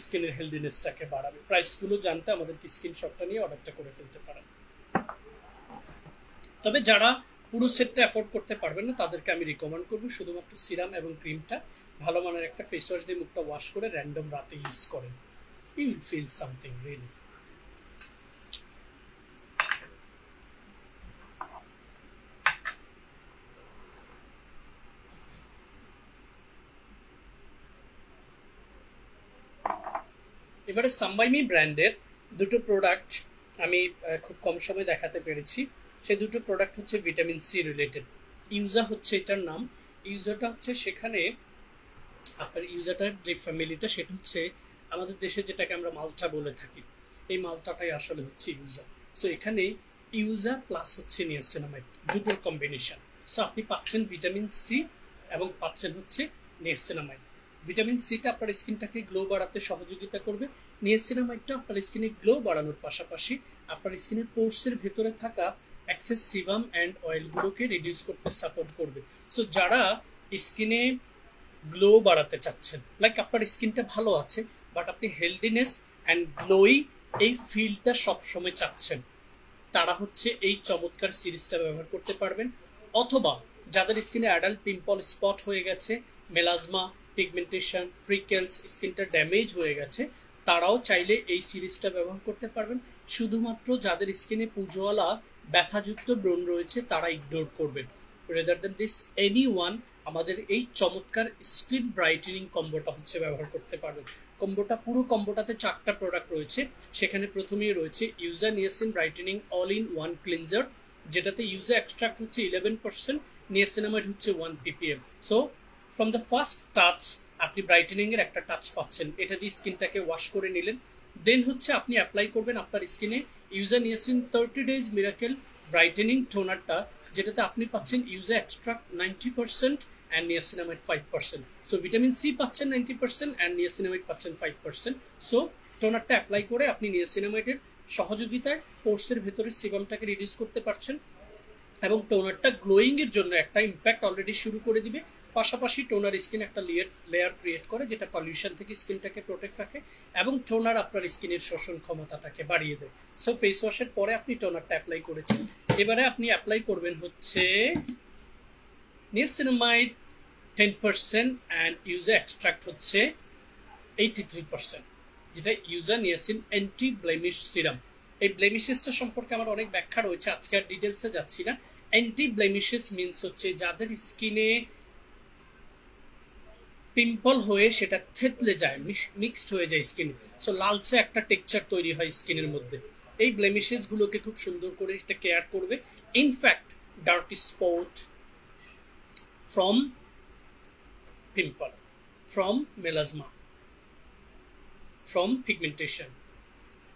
স্কিনের হেলদিনেসটাকে বাড়াবে। প্রাইসগুলো জানতে আমাদেরকে স্ক্রিনশটটা নিয়ে অর্ডারটা করে ফেলতে পারেন। তবে যারা পুরো সেটটা অ্যাফোর্ড করতে পারবেন না তাদেরকে আমি রিকমেন্ড করবো শুধুমাত্র সিরাম এবং ক্রিমটা ভালো মানের একটা ফেস ওয়াশ দিয়ে মুখটা ওয়াশ করে র্যান্ডম রাতে ইউজ করেন। You will feel something really. এবারে সামবাইমি ব্র্যান্ডের দুটো প্রোডাক্ট আমি খুব কম সময় দেখাতে পেরেছি। সেই দুটো প্রোডাক্ট হচ্ছে ভিটামিন সি রিলেটেড। ইউজা হচ্ছে এটার নাম। ইউজাটা হচ্ছে সেখানে আপনার ইউজাটার যে ফ্যামিলিটা সেটা হচ্ছে আমাদের দেশে যেটাকে আমরা মালটা বলে থাকি, এই মালটাটাই আসলে হচ্ছে ইউজা। সো এখানে ইউজা প্লাস হচ্ছে নিয়াসিনামাইড দুটোর কম্বিনেশন। সো আপনি পাচ্ছেন ভিটামিন সি এবং পাচ্ছেন হচ্ছে নিয়াসিনামাইড। ভিটামিন সিটা আপনার স্কিনটাকে গ্লো বাড়াতে সহযোগিতা করবে। নিয়াসিনামাইডটা আপনার স্কিনে গ্লো বাড়ানোর পাশাপাশি আপনার স্কিনের পোর্সের ভেতরে থাকা এক্সেস সিবাম অ্যান্ড অয়েলগুলোকে রিডিউস করতে সাপোর্ট করবে। সো যারা স্কিনে গ্লো বাড়াতে চাচ্ছেন, লাইক আপনার স্কিনটা ভালো আছে বাট আপনি হেলদিনেস অ্যান্ড গ্লোই এই ফিলটা সবসময় চাচ্ছেন, তারা হচ্ছে এই চমৎকার সিরিজটা ব্যবহার করতে পারবেন। অথবা যাদের স্কিনে অ্যাডাল্ট পিম্পল স্পট হয়ে গেছে, মেলাজমা, পিগমেন্টেশন, ফ্রিকেলস, স্কিনটা ড্যামেজ হয়ে গেছে, তারাও চাইলে এই সিরিজটা ব্যবহার করতে পারবেন। শুধুমাত্র যাদের স্কিনে পুজোওয়ালা ব্যথাযুক্ত ব্রণ রয়েছে তারা ইগনোর করবেন। রেদার দেন দিস এনিওয়ান আমাদের এই চমৎকার স্কিন ব্রাইটেনিং কম্বোটা হচ্ছে ব্যবহার করতে পারবেন। কম্বোটা পুরো কম্বোটাতে 4টা প্রোডাক্ট রয়েছে। সেখানে প্রথমেই রয়েছে yuja niacin brightening all in one cleanser, যেটাতে ইউজা এক্সট্রাক্ট হচ্ছে 11%, নিয়াসিনামাইড হচ্ছে 1 ppm। So from the first touch আপনি ব্রাইটেনিং এর একটা টাচ পাচ্ছেন। এটা দিয়ে স্কিনটাকে ওয়াশ করে নিলেন, দেন হচ্ছে আপনি অ্যাপ্লাই করবেন আপনার স্কিনে ইউজা নিয়াসিন 30 ডেজ মিরাকেল ব্রাইটেনিং টোনারটা, যেটাতে আপনি পাচ্ছেন ইউজা extract 90% and niacinamide 5%. So vitamin C পাচ্ছেন 90% and niacinamide পাচ্ছেন 5%. So টোনারটা অ্যাপ্লাই করে আপনি নিয়াসিনামাইডের সহযোগিতায় পোর্সের ভেতরে সিবামটাকে রিডিউস করতে পারছেন এবং টোনারটা গ্লোয়িং এর জন্য একটা ইম্প্যাক্ট অলরেডি শুরু করে দিবে। পাশাপাশি টোনার স্কিন একটা লেয়ার ক্রিয়েট করে যেটা পলিউশন থেকে স্কিনটাকে প্রোটেক্ট রাখে এবং টোনার আপনার স্কিনের শোষণ ক্ষমতাটাকে বাড়িয়ে দেয়। সো ফেস ওয়াশের পরে আপনি টোনারটা অ্যাপ্লাই করেছেন, এবারে আপনি অ্যাপ্লাই করবেন হচ্ছে নিয়াসিনামাইড 10% and ইউজা এক্সট্রাক্ট হচ্ছে 83%, যেটা ইউজা নিয়াসিন অ্যান্টি ব্লেমিশ সিরাম। এই ব্লেমিশেসটা সম্পর্কে আমার অনেক ব্যাখ্যা রয়েছে, আজকে আর ডিটেলসে যাচ্ছি না। অ্যান্টি ব্লেমিশেস মিনস হচ্ছে যাদের স্কিনে পিম্পল হয়ে সেটা থেতলে যায়, মিক্সড হয়ে যায় স্কিনে, সো লালচে একটা টেক্সচার তৈরি হয় স্কিনের মধ্যে। এই ব্লেমিশেস গুলোকে খুব সুন্দর করে এটা কেয়ার করবে। In fact dark spot from pimple, from melasma, from pigmentation,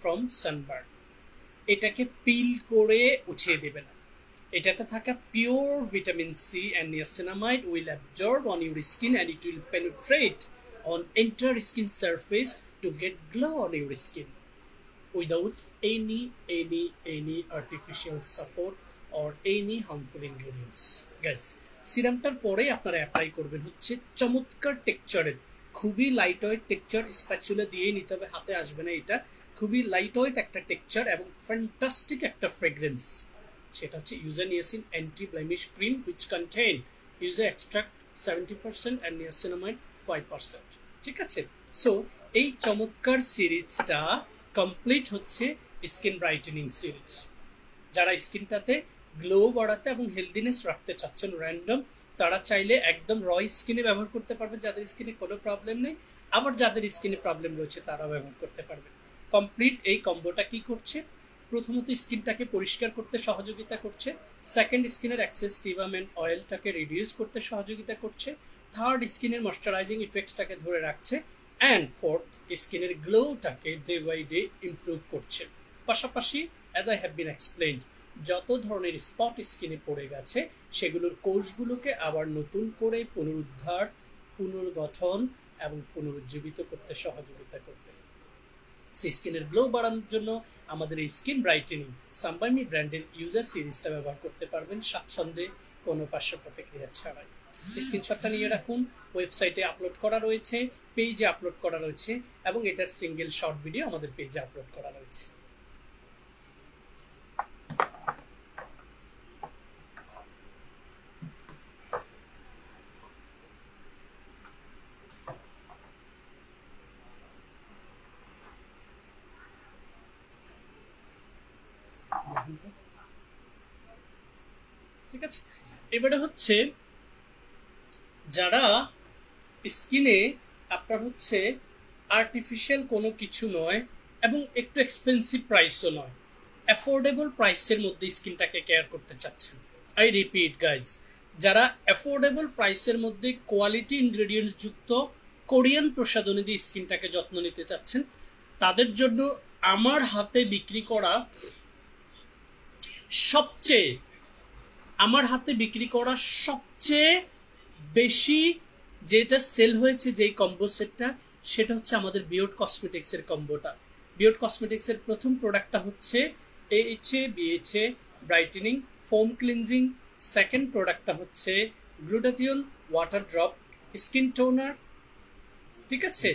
from sunburn, এটাকে পিল করে উঠিয়ে দেবে না। এটাতে থাকা pure vitamin C and niacinamide will absorb on your skin and it will penetrate on entire skin surface to get glow on your skin without any artificial support or any harmful ingredients. Guys, সিরামটার পরে আপনারা অ্যাপ্লাই করবেন হচ্ছে চমৎকার টেক্সচারের, খুবই লাইট ওয়েট টেক্সচার, স্প্যাচুলা দিয়েই নিতে হবে, হাতে আসবে না। এটা খুবই লাইট ওয়েট একটা টেক্সচার এবং ফ্যান্টাস্টিক একটা ফ্রেগ্রেন্স। সেটা হচ্ছে yuja niacin anti blemish cream which contain yuja extract 70% and niacinamide 5%। ঠিক আছে, সো এই চমৎকার সিরিজটা কমপ্লিট হচ্ছে স্কিন ব্রাইটেনিং সিরিজ। যারা স্কিনটাতে গ্লো বাড়াতে এবং হেলদিনেস রাখতে চাচ্ছেন র্যান্ডম, তারা চাইলে একদম র স্কিনে ব্যবহার করতে পারবেন যাদের স্কিনে কোনো প্রবলেম নেই, আবার যাদের স্কিনে প্রবলেম রয়েছে তারা ব্যবহার করতে পারবেন। কমপ্লিট এই কম্বোটা কি করছে, প্রথমত স্কিনটাকে পরিষ্কার করতে সহযোগিতা করছে, সেকেন্ড স্কিনের অ্যাক্সেস সিবাম এন্ড অয়েলটাকে রিডিউস করতে সহযোগিতা করছে, থার্ড স্কিনের ময়শ্চারাইজিং ইফেক্টসটাকে ধরে রাখছে, অ্যান্ড ফোর্থ স্কিনের গ্লোটাকে ডে বাই ডে ইমপ্রুভ করছে। পাশাপাশি as I have been explained, যত ধরনের স্পট স্কিনে পড়ে গেছে সেগুলোর কোষগুলোকে আবার নতুন করে পুনরুদ্ধার, পুনর্গঠন এবং পুনরুজ্জীবিত করতে সহযোগিতা করবে। সেই স্কিনের গ্লো বাড়ানোর জন্য আমাদের এই স্কিন ব্রাইটেনিং সামবাইমি ব্র্যান্ডের ইউজার সিরিজটা ব্যবহার করতে পারবেন স্বাচ্ছন্দ্যে, কোনো পার্শ্ব প্রতিক্রিয়া ছাড়াই। স্ক্রিনশটটা নিয়ে রাখুন। ওয়েবসাইটে আপলোড করা রয়েছে, পেজে আপলোড করা রয়েছে, এবং এটার সিঙ্গেল শর্ট ভিডিও আমাদের পেজে আপলোড করা রয়েছে। ঠিক আছে, এবারে হচ্ছে যারা স্কিনে আপনার হচ্ছে আর্টিফিশিয়াল কোনো কিছু নয় এবং একটু এক্সপেন্সিভ প্রাইসও নয়, অ্যাফোর্ডেবল প্রাইসের মধ্যে স্কিনটাকে কেয়ার করতে চাচ্ছেন, আই রিপিট গাইজ, যারা অ্যাফোর্ডেবল প্রাইসের মধ্যে কোয়ালিটি ইনগ্রেডিয়েন্টস যুক্ত কোরিয়ান প্রসাধনী দিয়ে স্কিনটাকে যত্ন নিতে চাচ্ছেন, তাদের জন্য আমার হাতে বিক্রি করা সবচেয়ে বেশি যেটা সেল হয়েছে যেই কম্বো সেটটা, সেটা হচ্ছে আমাদের বিয়র্ড কসমেটিক্স এর কম্বোটা। বিয়র্ড কসমেটিক্স এর প্রথম প্রোডাক্টটা হচ্ছে AHA brightening foam cleansing, second প্রোডাক্টটা হচ্ছে glutathione water drop skin toner, ঠিক আছে।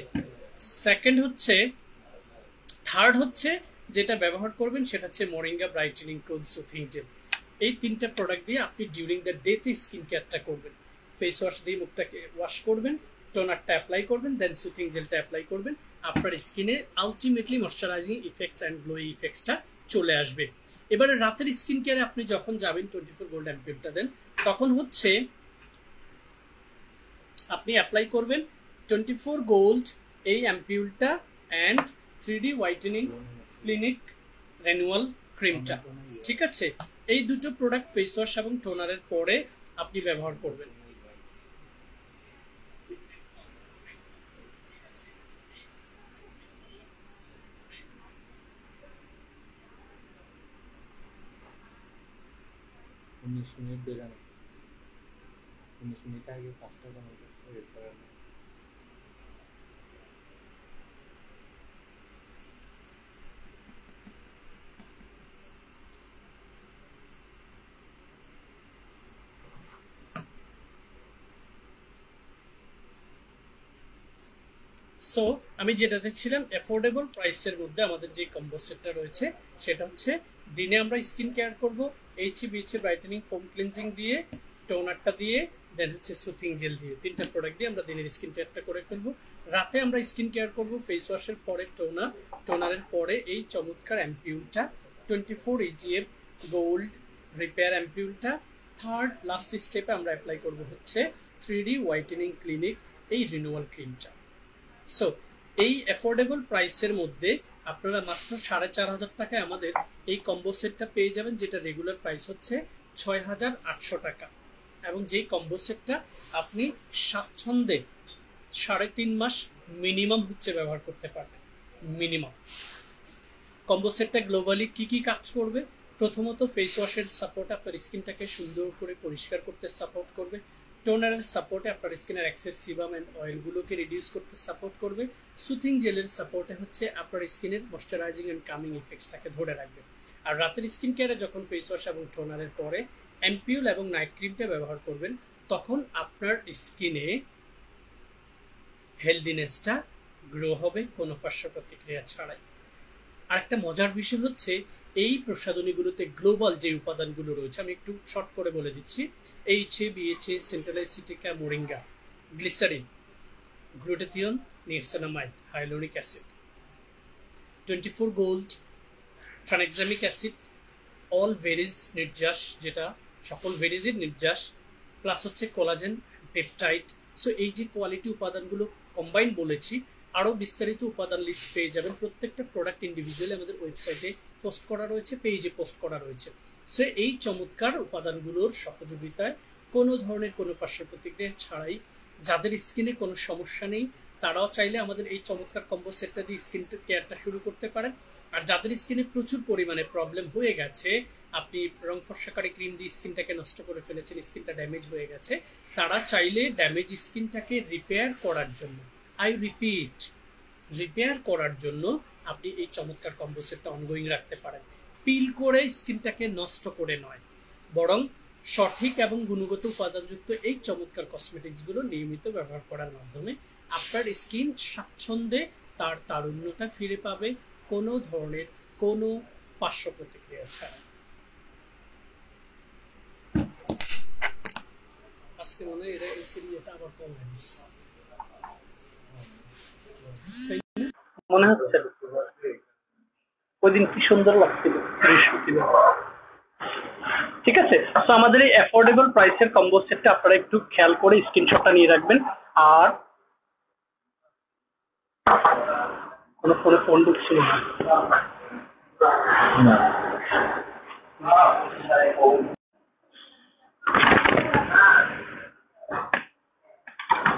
থার্ড হচ্ছে যেটা ব্যবহার করবেন সেটা হচ্ছে মোরিঙ্গা ব্রাইটেনিং কুল সুথিং জেল। এই তিনটা প্রোডাক্ট দিয়ে আপনি ডিউরিং দ্য ডেতে স্কিন কেয়ারটা করবেন। ফেস ওয়াশ দিয়ে মুখটাকে ওয়াশ করবেন, টোনারটা অ্যাপ্লাই করবেন, দেন সুথিং জেলটা অ্যাপ্লাই করবেন, আপনার স্কিনে ultimately moisturising effects and glowy ইফেক্টসটা চলে আসবে। এবারে রাতের স্কিন কেয়ারে আপনি যখন যাবেন 24 গোল্ড অ্যাম্পিউলটা দেন, তখন হচ্ছে আপনি অ্যাপ্লাই করবেন 24 গোল্ড এই অ্যাম্পিউলটা and 3D whitening clinic renewal ক্রিমটা, ঠিক আছে। এই দুটো প্রোডাক্ট ফেস ওয়াশ এবং টোনারের পরে আপনি ব্যবহার করবেন। মিনিট আগে 5টা বানাবো। সো আমি যেটাতে ছিলাম, অ্যাফোর্ডেবল প্রাইসের মধ্যে আমাদের যে কম্বো সেটটা রয়েছে সেটা হচ্ছে দিনে আমরা স্কিন কেয়ার করবো AHA ব্রাইটেনিং ফোম ক্লিনজিং দিয়ে, টোনারটা দিয়ে, দেন হচ্ছে সুথিং জেল দিয়ে, তিনটা প্রোডাক্ট দিয়ে আমরা দিনের স্কিন কেয়ারটা করে ফেলবো। রাতে আমরা স্কিন কেয়ার করবো ফেস ওয়াশের পরে টোনারের পরে এই চমৎকার অ্যাম্পিউলটা 24 EGF গোল্ড রিপেয়ার অ্যাম্পিউলটা। থার্ড লাস্ট স্টেপে আমরা অ্যাপ্লাই করবো হচ্ছে 3D হোয়াইটেনিং ক্লিনিক এই রিনুয়াল ক্রিমটা। সো এই অ্যাফোর্ডেবল প্রাইসের মধ্যে আপনারা মাত্র 4,500 টাকায় আমাদের এই কম্বো সেটটা পেয়ে যাবেন, যেটা রেগুলার প্রাইস হচ্ছে 6,800 টাকা, এবং যেই কম্বো সেটটা আপনি স্বাচ্ছন্দ্যে 3.5 মাস মিনিমাম হচ্ছে ব্যবহার করতে পারবেন। মিনিমাম কম্বো সেটটা গ্লোবালি কি কি কাজ করবে? প্রথমত ফেস ওয়াশের সাপোর্ট আপনার স্কিনটাকে সুন্দর করে পরিষ্কার করতে সাপোর্ট করবে, টোনারের সাপোর্টে আপনার স্কিনের এক্সেস সিবাম এন্ড অয়েলগুলোকে রিডিউস করতে সাপোর্ট করবে, সুথিং জেলের সাপোর্টে হচ্ছে আপনার স্কিনের ময়শ্চারাইজিং এন্ড কামিং ইফেক্টসটাকে ধরে রাখবে। আর রাতের স্কিন কেয়ারে যখন ফেস ওয়াশ এবং টোনারের পরে অ্যাম্পিউল এবং নাইট ক্রিমটা ব্যবহার করবেন, তখন আপনার স্কিনে হেলদিনেসটা গ্রো হবে কোনো পার্শ্ব প্রতিক্রিয়া ছাড়াই। আর একটা মজার বিষয় হচ্ছে এই প্রসাধনীগুলোতে গ্লোবাল যে উপাদানগুলো রয়েছে, আমি একটু শর্ট করে বলে দিচ্ছি, AHA BHA centella asiatica moringa glycerin glutathione niacinamide hyaluronic acid 24 gold tranexamic acid all berries নির্যাস, যেটা সকল ভেরিজের নির্যাস, প্লাস হচ্ছে কোলাজেন পেপটাইড। সো এই যে কোয়ালিটি উপাদানগুলো কম্বাইন বলেছি, আরও বিস্তারিত উপাদান লিস্ট পেয়ে যাবেন। প্রত্যেকটা প্রোডাক্ট ইন্ডিভিজুয়ালি আমাদের ওয়েবসাইটে পোস্ট করা রয়েছে, পেজে পোস্ট করা রয়েছে। সো এই চমৎকার উপাদানগুলোর সহযোগিতায় কোনো ধরনের কোনো পার্শ্ব প্রতিক্রিয়া ছাড়াই যাদের স্কিনে কোনো সমস্যা নেই, তারাও চাইলে আমাদের এই চমৎকার কম্বো সেটটা দিয়ে স্কিন কেয়ারটা শুরু করতে পারেন। আর যাদের স্কিনে প্রচুর পরিমাণে প্রবলেম হয়ে গেছে, আপনি রং ফর্সাকারী ক্রিম দিয়ে স্কিনটাকে নষ্ট করে ফেলেছেন, স্কিনটা ড্যামেজ হয়ে গেছে, তারা চাইলে ড্যামেজ স্কিনটাকে রিপেয়ার করার জন্য, আই রিপিট, রিপেয়ার করার জন্য আপনি এই চমৎকার কম্বো সেটটা অনগোয়িং রাখতে পারেন। পিল করে স্কিনটাকে নষ্ট করে নয়, বরং সঠিক এবং গুণগত উপাদানযুক্ত এই চমৎকার কসমেটিক্সগুলো নিয়মিত ব্যবহার করার মাধ্যমে আপনার স্কিন স্বাচ্ছন্দ্যে তার তারুণ্যতা ফিরে পাবে, কোনো ধরনের কোনো পার্শ্ব প্রতিক্রিয়া ছাড়া। আজকে মনে হয় এরা এই সিরিয়াটা আবার কম হয়েছে মনে হচ্ছে। ওই দিন কি সুন্দর লাগছিল বৃহস্পতিবার। ঠিক আছে, তো আমাদের এই অ্যাফোর্ডেবল প্রাইসের কম্বো সেটটা আপনারা একটু খেয়াল করে স্ক্রিনশটটা নিয়ে রাখবেন। আর কোনো ফোনে ফোন ঢুকছিল না,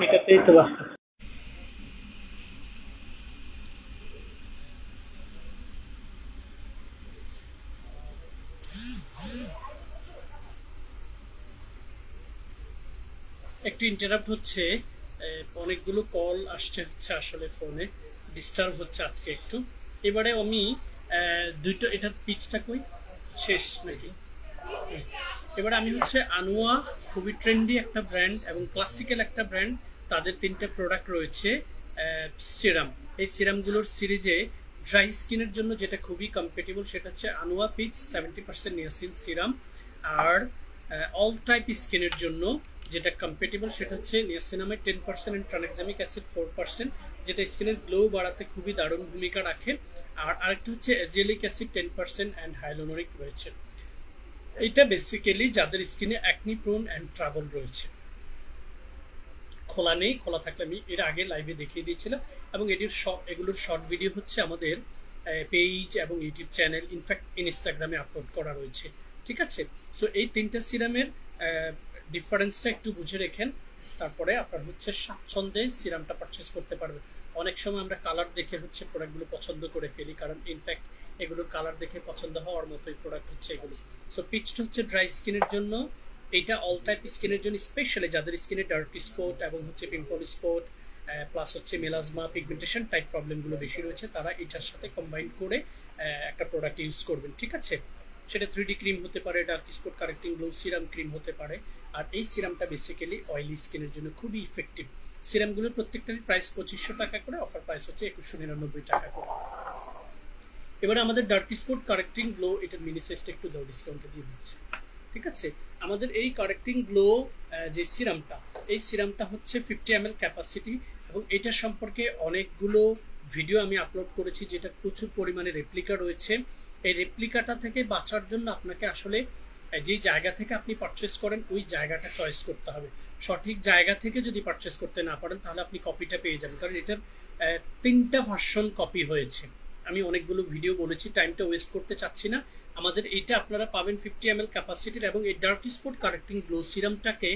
এটাতেই তো বাস্তব। একটু ইন্টারাপ্ট হচ্ছে, অনেকগুলো কল আসছে হচ্ছে, আসলে ফোনে ডিস্টার্ব হচ্ছে আজকে একটু। এবারে আমি দুইটা, এটার পিচটা কই শেষ নাকি? এবারে আমি হচ্ছে আনোয়া, খুবই ট্রেন্ডি একটা ব্র্যান্ড এবং ক্লাসিক্যাল একটা ব্র্যান্ড, তাদের 3টা প্রোডাক্ট রয়েছে সিরাম। এই সিরামগুলোর সিরিজে ড্রাই স্কিনের জন্য যেটা খুবই কম্পেটেবল সেটা হচ্ছে আনোয়া পিচ 70% নিয়াসিন সিরাম। আর অল টাইপ স্কিনের জন্য যেটা কম্পেটেবল সেটা হচ্ছে নিয়াসিনামাইড 10% এন্ড ট্রানএক্সামিক অ্যাসিড 4%, যেটা স্কিনের গ্লো বাড়াতে খুবই দারুণ ভূমিকা রাখে। আর আরেকটা হচ্ছে অ্যাজিলিক অ্যাসিড 10% এন্ড হাইলোনোরিক রয়েছে। এটা বেসিক্যালি যাদের স্কিনে অ্যাকনি প্রোন এন্ড ট্রাবল রয়েছে। খোলা নেই, খোলা থাকলে আমি এর আগে লাইভে দেখিয়ে দিয়েছিলাম, এবং এগুলোর শর্ট ভিডিও হচ্ছে আমাদের পেজ এবং ইউটিউব চ্যানেল, ইনফ্যাক্ট ইনস্টাগ্রামে আপলোড করা রয়েছে। ঠিক আছে, সো এই 3টা সিরামের ডিফারেন্সটা একটু বুঝে রেখেন, তারপরে আপনার হচ্ছে স্বাচ্ছন্দ্যে সিরামটা পারচেস করতে পারবেন। অনেক সময় আমরা কালার দেখে হচ্ছে প্রোডাক্টগুলো পছন্দ করে ফেলি, কারণ ইনফ্যাক্ট এগুলোর কালার দেখে পছন্দ হওয়ার মতোই প্রোডাক্ট হচ্ছে এগুলো। সো পিচটা হচ্ছে ড্রাই স্কিনের জন্য, এইটা অল টাইপ স্কিনের জন্য, স্পেশালি যাদের স্কিনে ডার্ক স্পট এবং হচ্ছে পিম্পল স্পট প্লাস হচ্ছে মেলাজমা, পিগমেন্টেশন টাইপ প্রবলেমগুলো বেশি রয়েছে, তারা এটার সাথে কম্বাইন করে একটা প্রোডাক্ট ইউজ করবেন। ঠিক আছে, সেটা 3D ক্রিম হতে পারে, dark spot correcting glow serum cream হতে পারে। আর এই সিরামটা বেসিক্যালি অয়েলি স্কিনের জন্য খুবই ইফেক্টিভ। সিরামগুলোর প্রত্যেকটারই প্রাইস 2500 টাকা করে, অফার প্রাইস হচ্ছে 2199 টাকা করে। এবারে আমাদের ডার্ক স্পট কারেক্টিং গ্লো, এটার মিনি সাইজটা একটু দাও, ডিসকাউন্টে দিয়ে দিচ্ছি। ঠিক আছে, আমাদের এই কারেক্টিং গ্লো যে সিরামটা, এই সিরামটা হচ্ছে 50 ml ক্যাপাসিটি, এবং এটা সম্পর্কে অনেকগুলো ভিডিও আমি আপলোড করেছি, যেটা প্রচুর পরিমাণে রেপ্লিকা রয়েছে। এই রেপ্লিকাটা থেকে বাঁচার জন্য আপনাকে আসলে যে জায়গা থেকে আপনি পারচেস করেন ওই জায়গাটা চয়েস করতে হবে। সঠিক জায়গা থেকে যদি পারচেস করতে না পারেন তাহলে আপনি কপিটা পেয়ে যাবেন, কারণ এটার 3টা ভার্সন কপি হয়েছে। আমি অনেকগুলো ভিডিও বলেছি, টাইমটা ওয়েস্ট করতে চাচ্ছি না। আমাদের এইটা আপনারা পাবেন 50 ml ক্যাপাসিটির, এবং এই ডার্ক স্পট কারেক্টিং গ্লো সিরামটাকে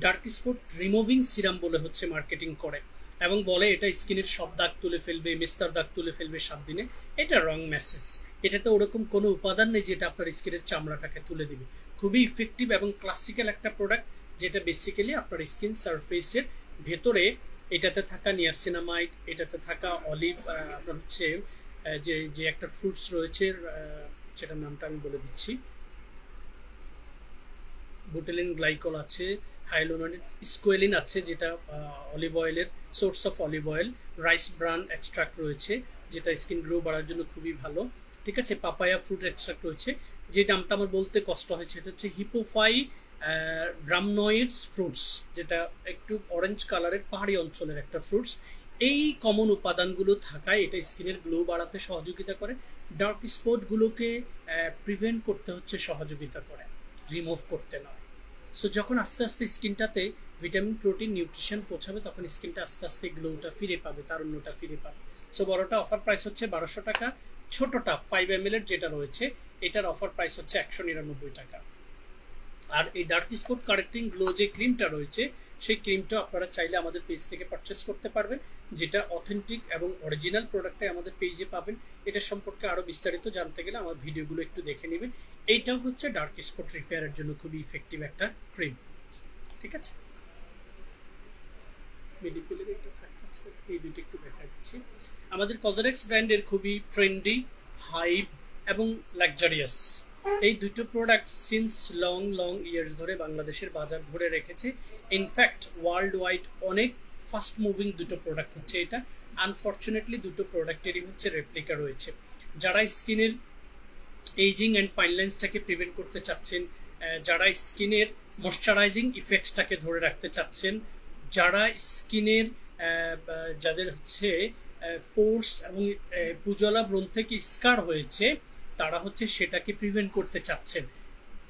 ডার্ক স্পট রিমুভিং সিরাম বলে হচ্ছে মার্কেটিং করে, এবং বলে এটা স্কিনের সব দাগ তুলে ফেলবে, মেস্তার দাগ তুলে ফেলবে 7 দিনে। এটা রং মেসেজ। এটাতে ওরকম কোনো উপাদান নেই যেটা আপনার স্কিনের চামড়াটাকে তুলে দিবে। খুবই ইফেক্টিভ এবং ক্লাসিক্যাল একটা প্রোডাক্ট, যেটা বেসিক্যালি আপনার স্কিন সারফেসের ভেতরে, এটাতে থাকা নিয়াসিনামাইড, এটাতে থাকা অলিভ, আপনার হচ্ছে যে একটা ফ্রুটস রয়েছে, সেটার নামটা আমি বলে দিচ্ছি, বুটেলিন গ্লাইকল আছে, হাইলোনিক স্কোয়েলিন আছে, যেটা অলিভ অয়েলের source of olive oil, rice bran extract রয়েছে, যেটা স্কিন গ্লো বাড়ার জন্য খুবই ভালো। ঠিক আছে, পাপায়া ফ্রুট এক্সট্রাক্ট রয়েছে, যে নামটা আমার বলতে কষ্ট হয়েছে, এটা হচ্ছে হিপোফাই রামনয়েডস ফ্রুটস, যেটা একটু অরেঞ্জ কালারের পাহাড়ি অঞ্চলের একটা ফ্রুটস। এই কমন উপাদানগুলো থাকায় এটা স্কিনের গ্লো বাড়াতে সহযোগিতা করে, ডার্ক স্পটগুলোকে প্রিভেন্ট করতে হচ্ছে সহযোগিতা করে, রিমুভ করতে নয়। সো যখন আস্তে আস্তে স্কিনটাতে ভিটামিন, প্রোটিন, নিউট্রিশন পৌঁছাবে, তখন স্কিনটা আস্তে আস্তে গ্লোটা ফিরে পাবে, তারুণ্যটা ফিরে পাবে। সো বড়টা অফার প্রাইস হচ্ছে 1200 টাকা, ছোটটা 5 ml এর যেটা রয়েছে এটার অফার প্রাইস হচ্ছে 199 টাকা। আর এই ডার্ক স্পট কারেক্টিং গ্লো যে ক্রিমটা রয়েছে, সেই ক্রিমটা আপনারা চাইলে আমাদের পেজ থেকে পারচেস করতে পারবেন, যেটা অথেন্টিক এবং অরিজিনাল প্রোডাক্টটাই আমাদের পেজে পাবেন। এটা সম্পর্কে আরো বিস্তারিত জানতে গেলে আমার ভিডিওগুলো একটু দেখে নেবেন। এইটাও হচ্ছে ডার্ক স্পট রিপেয়ারের জন্য খুবই ইফেক্টিভ একটা ক্রিম। ঠিক আছে, এই দুটো একটু দেখা যাচ্ছে। আমাদের কজরেক্স ব্র্যান্ডের খুবই ট্রেন্ডি, হাইপ এবং লাক্সারিয়াস এই দুটো প্রোডাক্ট সিন্স লং ইয়ার্স ধরে বাংলাদেশের বাজার ধরে রেখেছে। ইনফ্যাক্ট ওয়ার্ল্ড ওয়াইড অনেক ফাস্ট মুভিং দুটো প্রোডাক্ট হচ্ছে এটা। আনফর্চুনেটলি দুটো প্রোডাক্টেরই হচ্ছে রেপ্লিকা রয়েছে। যারা স্কিনের এইজিং অ্যান্ড ফাইন লাইন্সটাকে প্রিভেন্ট করতে চাচ্ছেন, যারা স্কিনের ময়শ্চারাইজিং ইফেক্টসটাকে ধরে রাখতে চাচ্ছেন, যারা স্কিনের যাদের হচ্ছে পোর্স এবং পুজলা ব্রণ থেকে স্কার হয়েছে, তারা হচ্ছে সেটাকে প্রিভেন্ট করতে চাচ্ছেন,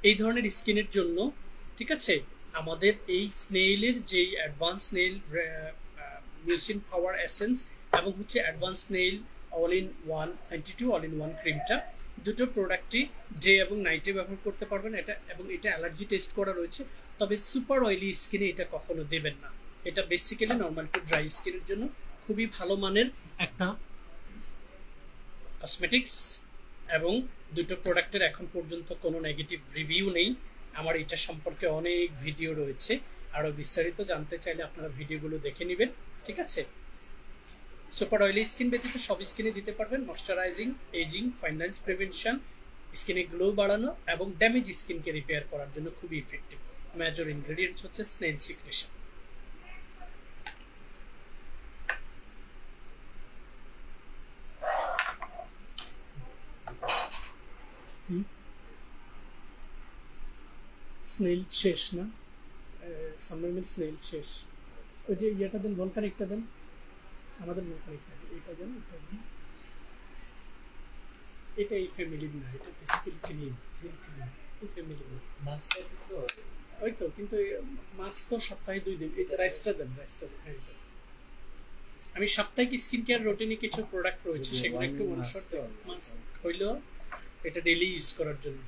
এই ধরনের স্কিনের জন্য, ঠিক আছে, আমাদের এই স্নেইলের যেই অ্যাডভান্স স্নেইল মিউসিন পাওয়ার এসেন্স এবং হচ্ছে advance snail all in one 92 all in one ক্রিমটা, দুটো প্রোডাক্টই ডে এবং নাইটে ব্যবহার করতে পারবেন। এটা এবং এটা অ্যালার্জি টেস্ট করা রয়েছে, তবে সুপার অয়েলি স্কিনে এটা কখনো দেবেন না। এটা বেসিক্যালি নর্মাল টু ড্রাই স্কিনের জন্য খুবই ভালো মানের একটা কসমেটিক্স, এবং দুটো প্রোডাক্টের এখন পর্যন্ত কোনো নেগেটিভ রিভিউ নেই। আমার এটা সম্পর্কে অনেক ভিডিও রয়েছে, আরও বিস্তারিত জানতে চাইলে আপনারা ভিডিওগুলো দেখে নেবেন, ঠিক আছে। সুপার অয়েলি স্কিন ব্যতীত সব স্কিনে দিতে পারবেন। Moisturising, ageing, fine lines prevention, স্কিনে গ্লো বাড়ানো এবং ড্যামেজ স্কিনকে রিপেয়ার করার জন্য খুবই ইফেক্টিভ। মেজর ইনগ্রেডিয়েন্টস হচ্ছে স্নেইল সিক্রেশন। স্নেইল শেষ না, সামনের স্নেইল শেষ। ওই যে ইয়েটা দেন, ভলকানিকটা দেন, আমাদের ভলকানিকটা এটা দেন, এটা দেন। এটা এই ফ্যামিলির না, এটা বেসিক্যালি ক্লিন, এই ফ্যামিলি না। ওই তো, কিন্তু মাছ তো সপ্তাহে 2 দিন। এটা রাইসটা দেন, রাইসটা দেন। আমি সাপ্তাহিক স্কিন কেয়ার রুটিনে কিছু প্রোডাক্ট রয়েছে, সেগুলো একটু মনসর মাছ হইলো এটা ডেইলি ইউজ করার জন্য,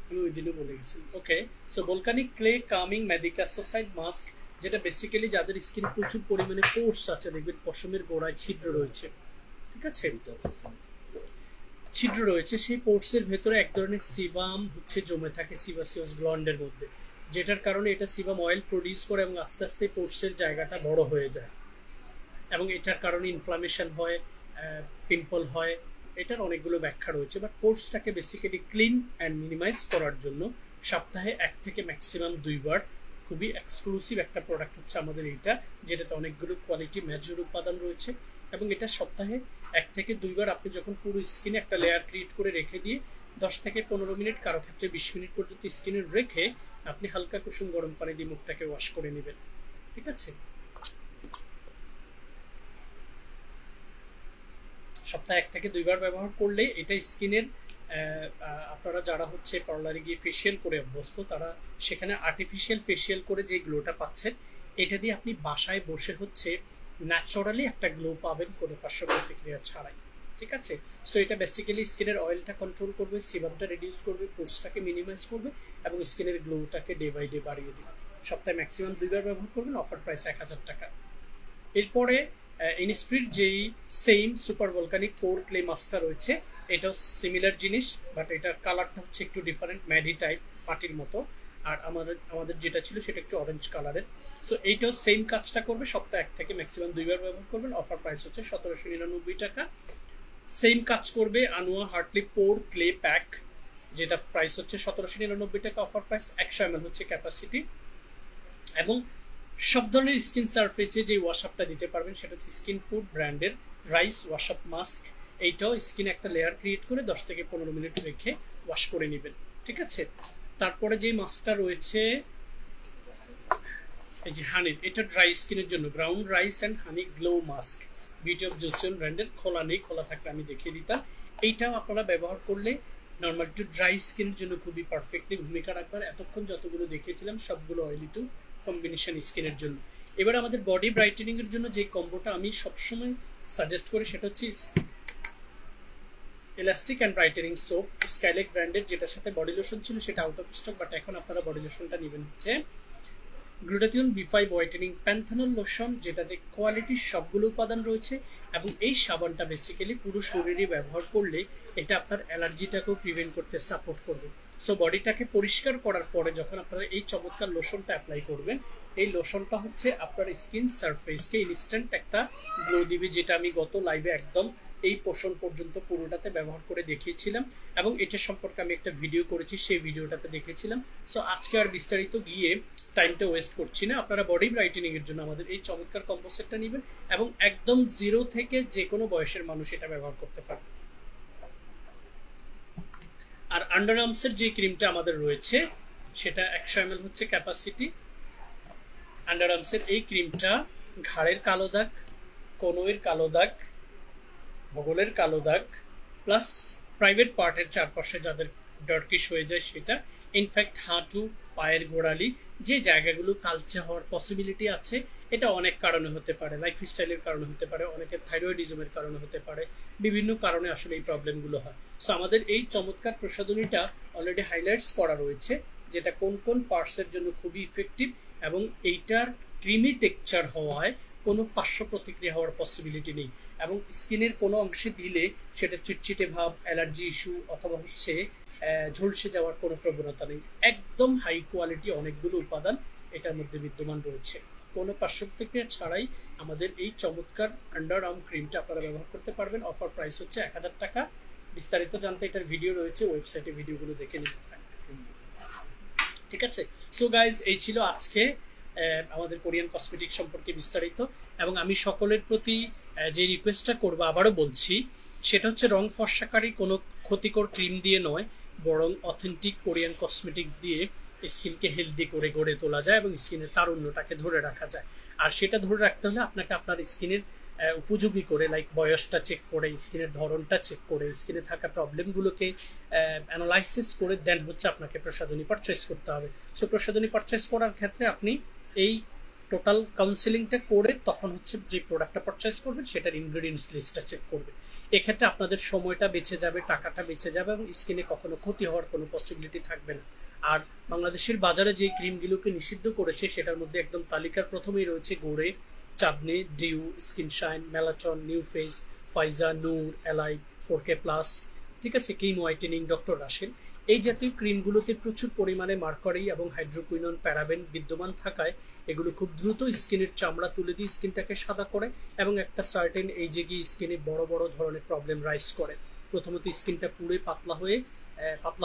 আমি ওই দিনও বলে গেছি। Okay, so volcanic clay calming madecassoside mask, যেটা বেসিক্যালি যাদের স্কিন প্রচুর পরিমাণে পোর্স আছে, দেখবেন পশমের গোড়ায় ছিদ্র রয়েছে, ঠিক আছে, ছিদ্র রয়েছে, সেই পোর্সের ভেতরে এক ধরনের সিবাম হচ্ছে জমে থাকে সিবাসিয়াস গ্ল্যান্ডের মধ্যে, যেটার কারণে এটা সিবাম অয়েল প্রডিউস করে এবং আস্তে আস্তে পোর্সের জায়গাটা বড় হয়ে যায়, এবং এটার কারণে ইনফ্লামেশন হয়, পিম্পল হয়। এটার অনেকগুলো ব্যাখ্যা রয়েছে, বাট পোর্সটাকে বেসিক্যালি ক্লিন অ্যান্ড মিনিমাইজ করার জন্য সপ্তাহে 1 থেকে ম্যাক্সিমাম 2 বার খুবই এক্সক্লুসিভ একটা প্রোডাক্ট হচ্ছে আমাদের এইটা, যেটাতে অনেকগুলো কোয়ালিটি মেজর উপাদান রয়েছে, এবং এটা সপ্তাহে 1 থেকে 2 বার আপনি যখন পুরো স্কিনে একটা লেয়ার ক্রিয়েট করে রেখে দিয়ে 10 থেকে 15 মিনিট, কারো ক্ষেত্রে 20 মিনিট পর্যন্ত স্কিনে রেখে আপনি হালকা কুসুম গরম পানি দিয়ে মুখটাকে ওয়াশ করে নেবেন, ঠিক আছে। সপ্তাহে 1 থেকে 2 বার ব্যবহার করলে এটা স্কিনের, আপনারা যারা হচ্ছে পার্লারে গিয়ে ফেসিয়াল করে অভ্যস্ত, তারা সেখানে আর্টিফিশিয়াল ফেসিয়াল করে যে গ্লোটা পাচ্ছেন, এটা দিয়ে আপনি বাসায় বসে হচ্ছে ন্যাচারালি একটা গ্লো পাবেন, কোনো পার্শ্ব প্রতিক্রিয়া ছাড়াই, ঠিক আছে। সো এটা বেসিক্যালি স্কিনের অয়েলটা কন্ট্রোল করবে, সিবামটা রিডিউস করবে, পোর্সটাকে মিনিমাইজ করবে এবং স্কিনের গ্লোটাকে ডে বাই ডে বাড়িয়ে দেবে। সপ্তাহে ম্যাক্সিমাম 2 বার ব্যবহার করবেন, অফার প্রাইস 1000 টাকা। এরপরে ইনস্পিরিট যেই সেম সুপার ভলকানিক পোর ক্লে মাস্কটা রয়েছে, এটাও সিমিলার জিনিস, বাট এটার কালারটা হচ্ছে একটু ডিফারেন্ট, ম্যাডি টাইপ, মাটির মতো, আর আমাদের যেটা ছিল সেটা একটু অরেঞ্জ কালারের। সো এইটাও সেম কাজটা করবে, সপ্তাহে 1 থেকে ম্যাক্সিমাম 2 বার ব্যবহার করবেন, অফার প্রাইস হচ্ছে 1799 টাকা। সেম কাজ করবে আনুয়া হার্টলি পোর ক্লে প্যাক, যেটা প্রাইস হচ্ছে 1799 টাকা, অফার প্রাইস, 100 ml হচ্ছে ক্যাপাসিটি, এবং সব ধরনের স্কিন সারফেসে যে ওয়াশআপটা দিতে পারবেন সেটা হচ্ছে স্কিন ফুড ব্র্যান্ডের রাইস ওয়াশআপ মাস্ক। এইটাও স্কিনে একটা লেয়ার ক্রিয়েট করে 10 থেকে 15 মিনিট রেখে ওয়াশ করে নেবেন, ঠিক আছে। তারপরে যে মাস্কটা রয়েছে এই যে হানির, এটা ড্রাই স্কিনের জন্য ground rice and honey glow mask, beauty of Joseon ব্র্যান্ডের, খোলা নেই, খোলা থাকলে আমি দেখিয়ে দিতাম। এইটাও আপনারা ব্যবহার করলে নর্মাল টু ড্রাই স্কিনের জন্য খুবই পারফেক্টলি ভূমিকা রাখবার। এতক্ষণ যতগুলো দেখিয়েছিলাম সবগুলো অয়েলি টু কম্বিনেশন স্কিনের জন্য। এবার আমাদের বডি ব্রাইটেনিং এর জন্য যে কম্বোটা আমি সবসময় সাজেস্ট করি সেটা হচ্ছে ইলাস্টিক অ্যান্ড ব্রাইটেনিং সোপ, স্কাইলেক ব্র্যান্ডের, যেটার সাথে বডি লোশন ছিল সেটা আউট অফ স্টক, বাট এখন আপনারা বডি লোশনটা নেবেন হচ্ছে গ্লুটাথিয়ন B5 হোয়াইটেনিং প্যান্থানল লোশন, যেটাতে কোয়ালিটির সবগুলো উপাদান রয়েছে, এবং এই সাবানটা বেসিক্যালি পুরো শরীরে ব্যবহার করলে এটা আপনার অ্যালার্জিটাকেও প্রিভেন্ট করতে সাপোর্ট করবে। সো বডিটাকে পরিষ্কার করার পরে যখন আপনারা এই চমৎকার লোশনটা অ্যাপ্লাই করবেন, এই লোশনটা হচ্ছে আপনার স্কিন সারফেসকে ইনস্ট্যান্ট একটা গ্লো দিবে, যেটা আমি গত লাইভে একদম এই পোষণ পর্যন্ত পুরোটাতে ব্যবহার করে দেখিয়েছিলাম, এবং এটা সম্পর্কে আমি একটা ভিডিও করেছি, সেই ভিডিওটাতে দেখেছিলাম। সো আজকে আর বিস্তারিত গিয়ে টাইমটা ওয়েস্ট করছি না। আপনারা বডি ব্রাইটেনিং এর জন্য আমাদের এই চমৎকার কম্বো সেটটা নেবেন, এবং একদম 0 থেকে যে কোনো বয়সের মানুষ এটা ব্যবহার করতে পারবে। আর আন্ডার আর্মসের যে ক্রিমটা আমাদের রয়েছে সেটা 100 ml হচ্ছে ক্যাপাসিটি। আন্ডার আর্মসের এই ক্রিমটা ঘাড়ের কালো দাগ, কনুইয়ের কালো দাগ, বগলের কালো দাগ, প্লাস প্রাইভেট পার্টের চারপাশে যাদের ডার্কিশ হয়ে যায় সেটা, ইনফ্যাক্ট হাঁটু, পায়ের গোড়ালি, যে জায়গাগুলো কালচে হওয়ার পসিবিলিটি আছে, এটা অনেক কারণে হতে পারে, লাইফস্টাইলের কারণে হতে পারে, অনেকের থাইরয়েডিজমের কারণে হতে পারে, বিভিন্ন কারণে আসলে এই প্রবলেমগুলো হয়। সো আমাদের এই চমৎকার প্রসাধনীটা অলরেডি হাইলাইটস করা রয়েছে, যেটা কোন কোন পার্টসের জন্য খুবই ইফেক্টিভ, এবং এইটার ক্রিমি টেক্সচার হওয়ায় কোনো পার্শ্ব প্রতিক্রিয়া হওয়ার পসিবিলিটি নেই, এবং স্কিনের কোনো অংশে দিলে সেটা চিটচিটে ভাব, অ্যালার্জি ইস্যু অথবা হচ্ছে ঝলসে যাওয়ার কোনো প্রবণতা নেই। একদম হাই কোয়ালিটি অনেকগুলো উপাদান এটার মধ্যে বিদ্যমান রয়েছে। কোনো পার্শ্ব প্রতিক্রিয়া ছাড়াই আমাদের এই চমৎকার আন্ডার আর্ম ক্রিমটা আপনারা ব্যবহার করতে পারবেন। অফার প্রাইস হচ্ছে 1000 টাকা। বিস্তারিত জানতে এটার ভিডিও রয়েছে, ওয়েবসাইটে ভিডিওগুলো দেখে নিতে পারেন। ঠিক আছে, সো গাইজ এই ছিল আজকে আমাদের কোরিয়ান কসমেটিক সম্পর্কে বিস্তারিত। এবং আমি সকলের প্রতি যে রিকোয়েস্টটা করবো, আবারও বলছি, সেটা হচ্ছে রং ফর্সাকারী কোনো ক্ষতিকর ক্রিম দিয়ে নয়, বরং অথেন্টিক কোরিয়ান কসমেটিক্স দিয়ে স্কিনকে হেলদি করে গড়ে তোলা যায় এবং স্কিনের তারুণ্যটাকে ধরে রাখা যায়। আর সেটা ধরে রাখতে হলে আপনাকে আপনার স্কিনের উপযোগী করে, লাইক বয়সটা চেক করে, স্কিনের ধরনটা চেক করে, স্কিনে থাকা প্রবলেমগুলোকে অ্যানালাইসিস করে দেন হচ্ছে আপনাকে প্রসাধনী পারচেস করতে হবে। সো প্রসাধনী পারচেস করার ক্ষেত্রে আপনি এই টোটাল কাউন্সেলিংটা করে তখন হচ্ছে যে প্রোডাক্টটা পারচেস করবেন সেটার ইনগ্রেডিয়েন্টস লিস্টটা চেক করবেন। এক্ষেত্রে আপনাদের সময়টা বেঁচে যাবে, টাকাটা বেঁচে যাবে, এবং স্কিনে কখনো ক্ষতি হওয়ার কোনো পসিবিলিটি থাকবে না। আর বাংলাদেশের বাজারে যে ক্রিমগুলোকে নিষিদ্ধ করেছে সেটার মধ্যে একদম তালিকার প্রথমেই রয়েছে Goree, Chandni, dew, skin shine, মেলাটন, নিউ ফেস, ফাইজা, নূর, এলাই, 4K প্লাস, ঠিক আছে, ক্রিম হোয়াইটেনিং, ডক্টর রাশেল। এই জাতীয় ক্রিমগুলোতে প্রচুর পরিমাণে মার্কারি এবং হাইড্রোকুইনন, প্যারাবেন বিদ্যমান থাকায় এগুলো খুব দ্রুত স্কিনের চামড়া তুলে দিয়ে স্কিনটাকে সাদা করে, এবং একটা সার্টেন এইজে গিয়ে স্কিনে বড় বড় ধরনের প্রবলেম রাইজ করে। প্রথমত স্কিনটা পুরো পাতলা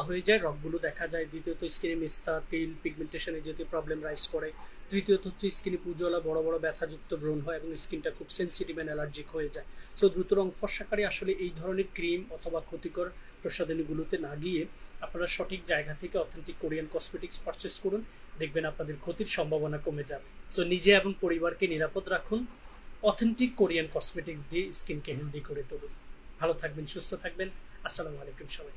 হয়ে যায়, রগগুলো দেখা যায়। দ্বিতীয়ত স্কিনে মেস্তা, তেল, পিগমেন্টেশন এই জাতীয় প্রবলেম রাইজ করে। তৃতীয়ত হচ্ছে স্কিনে পুজোলা বড় বড় ব্যথাযুক্ত ব্রণ হয় এবং স্কিনটা খুব সেন্সিটিভ অ্যান্ড অ্যালার্জিক হয়ে যায়। সো দ্রুত রং ফর্সাকারী আসলে এই ধরনের ক্রিম অথবা ক্ষতিকর প্রসাধনীগুলোতে না গিয়ে আপনারা সঠিক জায়গা থেকে অথেন্টিক কোরিয়ান কসমেটিক্স পারচেস করুন, দেখবেন আপনাদের ক্ষতির সম্ভাবনা কমে যাবে। সো নিজে এবং পরিবারকে নিরাপদ রাখুন, অথেন্টিক কোরিয়ান কসমেটিক্স দিয়ে স্কিনকে হেলদি করে তুলুন। ভালো থাকবেন, সুস্থ থাকবেন। আসসালামু আলাইকুম সবাই।